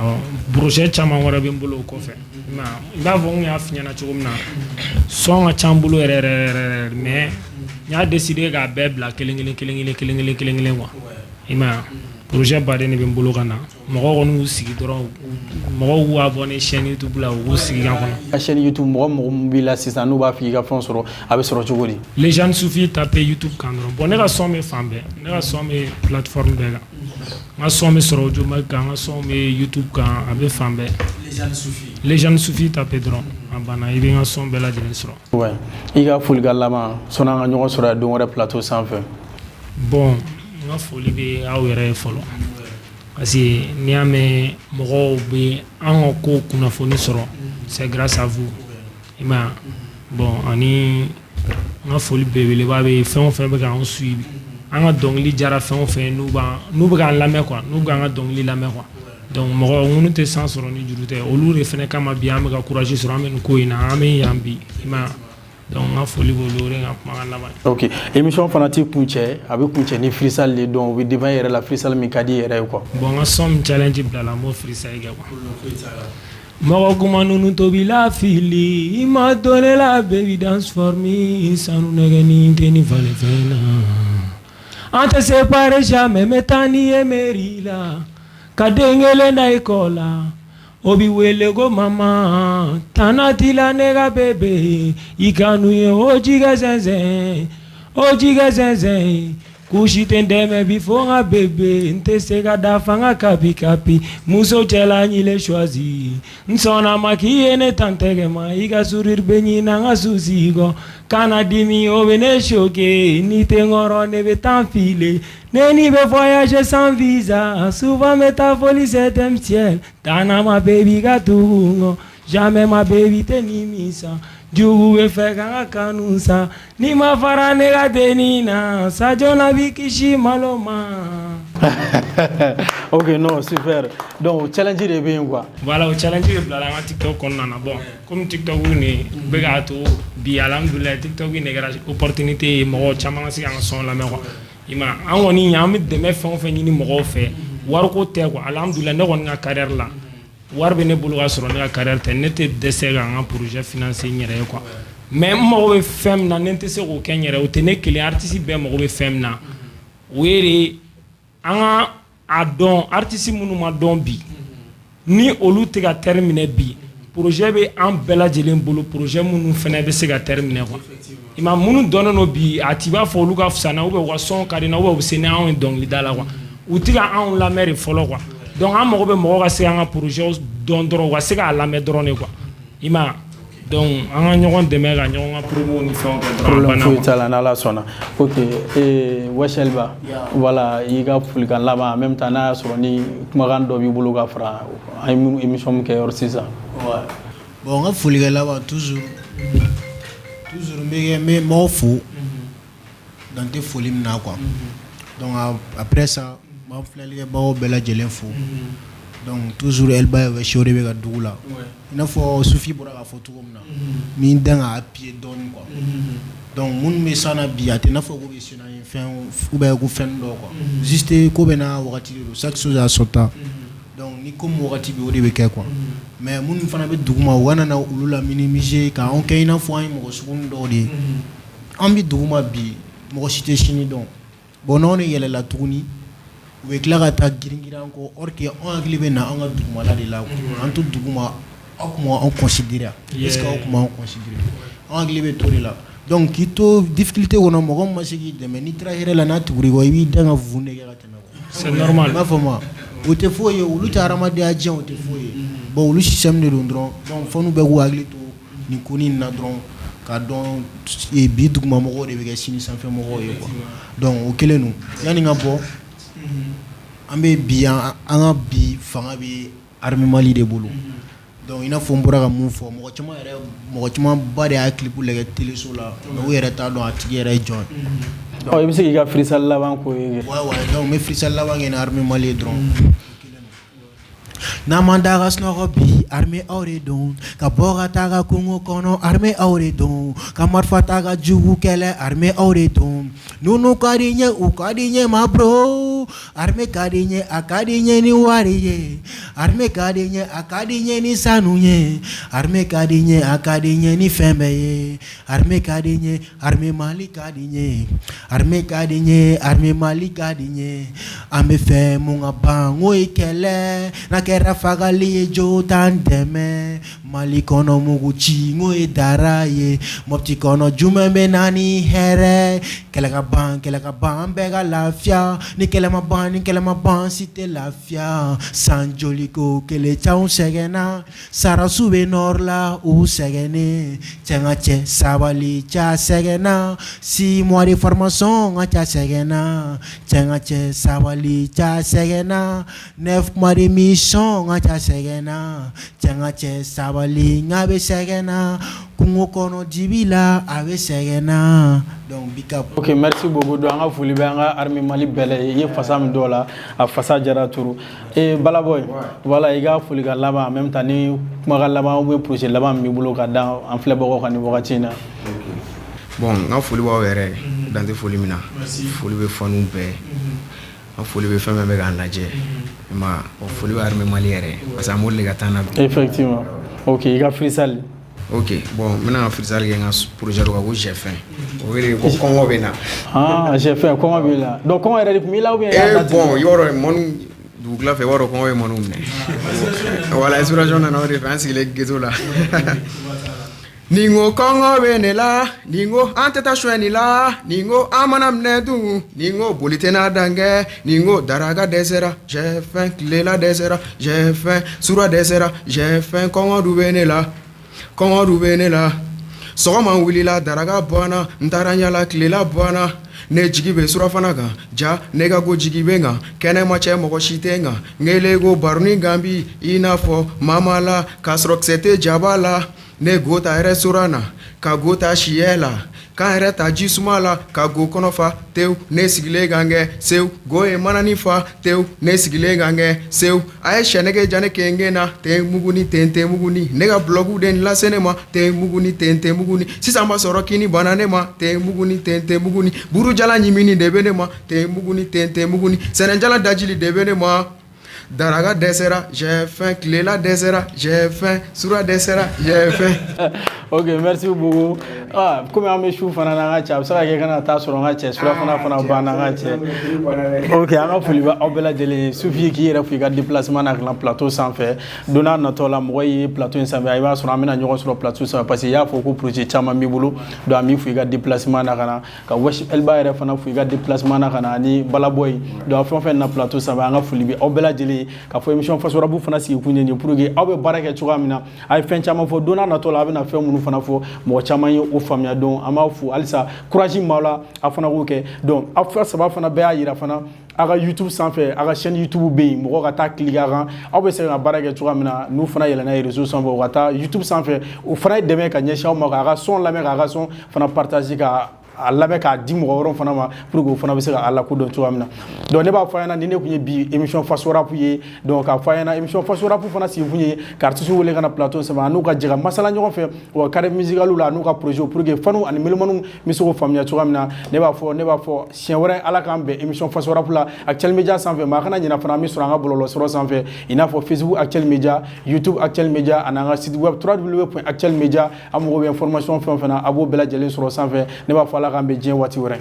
awɔ projet caman wɛrɛ bɛ n bolo o kɔfɛ i b'a fɔ n y'a f'i ɲɛna cogo min na son ka ca n bolo yɛrɛ mais n y'a décider k'a bɛɛ bila kelen kelen quoi i m'a ye projet baden de bɛ n bolo ka na mɔgɔw kɔni y'u sigi dɔrɔn mɔgɔw k'u abonné chaîne YouTube la u k'u sigi kan kɔnɔ. A chaîne YouTube mɔgɔ mun b'i la sisan n'u b'a f'i ka fɛn sɔrɔ a bɛ sɔrɔ cogo di. Légende Soufi tapé YouTube kan dɔrɔn bon ne ka son bɛ fan bɛɛ ne ka son bɛ plateforme bɛɛ kan n ka son bɛ sɔrɔ Audio Mac kan n ka son bɛ YouTube kan a bɛ fan bɛɛ. Légende Soufi tapé dɔrɔn a banna i bɛ n ka son bɛɛ lajɛlen sɔrɔ. Ouais i ka folikan laban sɔnni an ka ɲɔgɔn sɔrɔ yan don wɛrɛ plateau sanfɛ. Bon n ka foli bɛ aw yɛrɛ ye fɔlɔ parce que n'i y'a mɛn mɔgɔw bɛ an ka ko kunnafoni sɔrɔ c'est grâce à vous i m'a ye bon ani n ka foli belebeleba bɛ fɛn o fɛn bɛ k'an suivi an ka dɔnkili jara fɛn o fɛn n'u bɛ k'an lamɛn quoi n'u bɛ k'an ka dɔnkili lamɛn quoi donc mɔgɔ minnu tɛ san sɔrɔ ni juru tɛ olu de fana kama bi an bɛ ka courage sɔrɔ an bɛ nin ko in na an bɛ yan bi i m'a ye donc n ka foli b'olu de ka kumakan laban. Ok émission fana t'i kun cɛ a bɛ kun cɛ ni freestyle de donc o bɛ dépend i yɛrɛ la freestyle min ka di i yɛrɛ ye quoi. bon n ka son min challenge bilala n b'o freestyle kɛ quoi. mɔgɔ kuma ninnu tobi la fili i ma to ne la baby dance for me sanu nɛgɛnin tɛ ni falen fɛn na an tɛ séparer jamais n bɛ taa n'i ye mairie la kadengele na ikola obi wele go mama tanatila nega bebe ikanuye ojiga zenze kushite ndeme bifonga bebe nteseka dafanga kapi muso chela nyile shwazi nsona makiene tantege ma iga surir benyi na ngasuzigo kana dimi obene shoke ni tengoro ne betanfile neni be voyage sans visa souvent métafolie septième ciel tana ma baby gatungo jamais ma baby tenimisa jugu be feka kanusa ni mafara nega denina sajona bikishi maloma. Ok, non, super. Donc challenge de bien quoi. Voilà, au challenge de blala ma TikTok on en a bon. Comme TikTok ni begato bi alhamdulillah TikTok ni gara opportunité mo chama si en son la meko. Ima an woni nyam de me fon fe ni mo fe war ko te ko alhamdulillah ne won nga carrière la. War be ne bulu ga soro nga carrière te nete dessert en projet financier nyere quoi. Mais mo be fem na nete se ko kenyere o te ne kili artiste be mo be fem na. Were anga adon artiste munu ma don bi ni olu te ga terminer bi projet be en bela jelen bolo projet munu fene be se ga terminer quoi ima munu dono no bi atiba fo olu ga fsana ube wa son kadina ube se na on don lidala quoi utiga an la mer folo quoi donc am mo be mo ga se anga projet don dro wa se ga la mer drone quoi ima donc anga nyogon de mega nyogon promo ni fon problème fu tala na la sona ok et washelba voilà iga fulkan laba en même temps na so ni kumagan do bi bulu ga fra ay émission ke or sisa ouais bon nga fulkan laba toujours mais mo fou dans des folies na quoi donc après ça ma flelge ba o bela jelen fou donc toujours elle ba we shori be ga dugula ina fo sufi bora ga foto komna mi ndanga a pied don quoi donc mun me sana biate na fo go be sina fin ou ba go fen do quoi juste ko be na wakati do chaque chose a son temps donc ni comme wakati be o de be ke quoi mais mun fana be duguma wana na ulula minimiser ka on kay na fo ay mo sukun do de ambi duguma bi mo cité chini donc bonon yele la tourni we klara ta giringira ko orke on aglibe na on duguma la de la en tout duguma on considère est-ce que on considère on aglibe to de la donc kito difficulté wona mo ko masigi de mais ni trahere la na tuguri ko wi danga vune ga tena c'est normal ma fama o te foye o luta ramade a jen o te foye bon o lu système de dron donc fonu be ko agli to ni koni na dron ka don e bi duguma mo ko de be ga sini sans fait mo ko yo quoi donc o kelenu yani nga bo ambe bien anga bi fanga bi armée mali de bolo donc ina fo mbura ka mun fo mo chuma ba de a clip le télé so la o yere ta don atigi yere join oh e bisi ga freestyle la ban ko yege ouais donc me freestyle la ban en armée mali drone namanda gasno bi armée auredon ka boga taga kungo kono armée auredon ka marfa taga jugu kele armée auredon nunu kadinye ma bro armée kadinye akadinye ni wariye armée kadinye akadinye ni sanuye armée kadinye akadinye ni fembeye armée kadinye armée mali kadinye armée mali kadinye ambe fe munga bango ikele na kera fagali jo tandeme mali kono mugu chingo e daraye mopti kono jumembe nani here kelega ban bega lafia ni kelema ban site lafia sanjoliko kele chaun segena sara sube norla u segene chenga che sabali cha segena si mois de formation cha segena chenga che sabali cha segena 9 mois de mission cha segena chenga che sabali ngabe segena kungo kono dibila abe segena donc bika. Ok, merci beaucoup. Donc anga fuli be anga armée mali bele ye fasam dola a fasa jara turu et balaboy voilà iga fuli ga laba en même temps ni kuma ga laba ou projet laba mi bulo ka da en flé boko kan wakati na bon nga fuli ba wéré dans des foli mina foli be fanu be en foli be femme be ga laje ma foli ba armée mali yéré parce que amol le ga tana effectivement. Ok, iga freestyle. Ok, bon, maintenant freestyle il y a un projet de j'ai fait. Oui, comment on est là? Ah, j'ai fait comment on est là. Donc comment est-ce que là ou bien bon, il y aura mon dugula fɛ wɔrɔ kɔngɔ ye mɔnu minɛ wala inspiration nana o de fɛ an sigilen ghetto la ni n ko kɔngɔ bɛ ne la ni n ko an tɛ taa suɲɛni la ni n ko an mana minɛ dun ni n ko boli tɛ n'a dankɛ ni n ko daraka dɛsɛra j'ai faim tilela dɛsɛra j'ai faim sura dɛsɛra j'ai faim kɔngɔ du bɛ ne la kɔngɔ du bɛ ne la sɔgɔma wulila daraka bɔnna n taara ɲala tilela bɔnna ne jigi bɛ surafana kan ja ne ka ko jigi bɛ n kan kɛnɛma cɛ mɔgɔ si tɛ n kan n kɛlen ko baroni gan bi i n'a fɔ mama la k'a sɔrɔ kisɛ tɛ jaba la ne go ta restaurant na ka go ta siyɛ la k'an yɛrɛ ta ji suma la ka go kɔnɔ fa tewu ne sigilen kan kɛ sewu go ye manani fa tewu ne sigilen kan kɛ sewu a ye sɛnɛkɛ ja ne kenge na ten muguni ten muguni ne ka blɔgu de nin lase ne ma ten muguni ten muguni sisan b'a sɔrɔ kini bana ne ma ten muguni ten muguni burujala ɲimini de bɛ ne ma ten muguni ten muguni sɛnɛjala dajili de bɛ ne ma daraka dɛsɛra j'ai faim tilela dɛsɛra j'ai faim sura dɛsɛra j'ai faim. Ok, merci beaucoup. Ah, comme an bɛ su fana na an ka cɛ a bɛ se ka kɛ kana taa sɔrɔ an ka cɛ surafana fana banna an ka cɛ. Ok, an ka foli bɛ aw bɛɛ lajɛlen ye Sufi k'i yɛrɛ fo i ka déplacement na ka na plateau sanfɛ don n'a nataw la mɔgɔ ye plateau in sanfɛ i b'a sɔrɔ an bɛna ɲɔgɔn sɔrɔ plateau sanfɛ parce que i y'a fɔ ko projet caman b'i bolo donc an b'i fo i ka déplacement na ka na ka Wesh Elba yɛrɛ fana fo i ka déplacement na ka na ani Balaboy donc fɛn o fɛn na plateau sanfɛ an ka foli bɛ aw bɛɛ lajɛlen ye ka fɔ émission Faso Rabu fana sigi kun ye nin pour que aw bɛ baara kɛ cogoya min na a ye fɛn caman fɔ don n'a nataw la a bɛna fɛn minnu fana fɔ mɔgɔ caman ye o faamuya donc an b'aw fo halisa courage m'aw la a fana k'o kɛ donc aw fɛn saba fana bɛɛ y'a yira fana a ka YouTube sanfɛ a ka chaîne YouTube bɛ yen mɔgɔ ka taa cliquer a kan aw bɛ se ka baara kɛ cogoya min na n'u fana yɛlɛnna ye réseau sanfɛ u ka taa YouTube sanfɛ o fana ye dɛmɛ ka ɲɛsin aw ma k'a ka son lamɛn k'a ka son fana partager ka a lamɛn k'a di mɔgɔ wɛrɛw fana ma pour que o fana bɛ se ka a lakodɔn cogoya min na donc ne b'a fɔ a ɲɛna ni ne tun ye bi émission Faso Rap ye donc k'a fɔ a ɲɛna émission Faso Rap fana sigi kun ye ka artiste wele ka na plateau sanfɛ n'u ka jɛ ka masala ɲɔgɔn fɛ wa carré musical la n'u ka projet pour que fanu ani melomaniw bɛ se k'o faamuya cogoya min na ne b'a fɔ siɲɛ wɛrɛ Ala k'an bɛn émission Faso Rap la Actuel Media sanfɛ maa kana ɲinɛ fana an bɛ sɔrɔ an ka bɔlɔlɔsiraw sanfɛ i n'a fɔ Facebook Actuel Media YouTube Actuel Media ani an ka site web www.actuelmedia an mago bɛ information fɛn o fɛn na a b'o bɛɛ lajɛlen sɔrɔ sanfɛ ne b'a fɔ Ala k'an bɛn diɲɛ waati wɛrɛ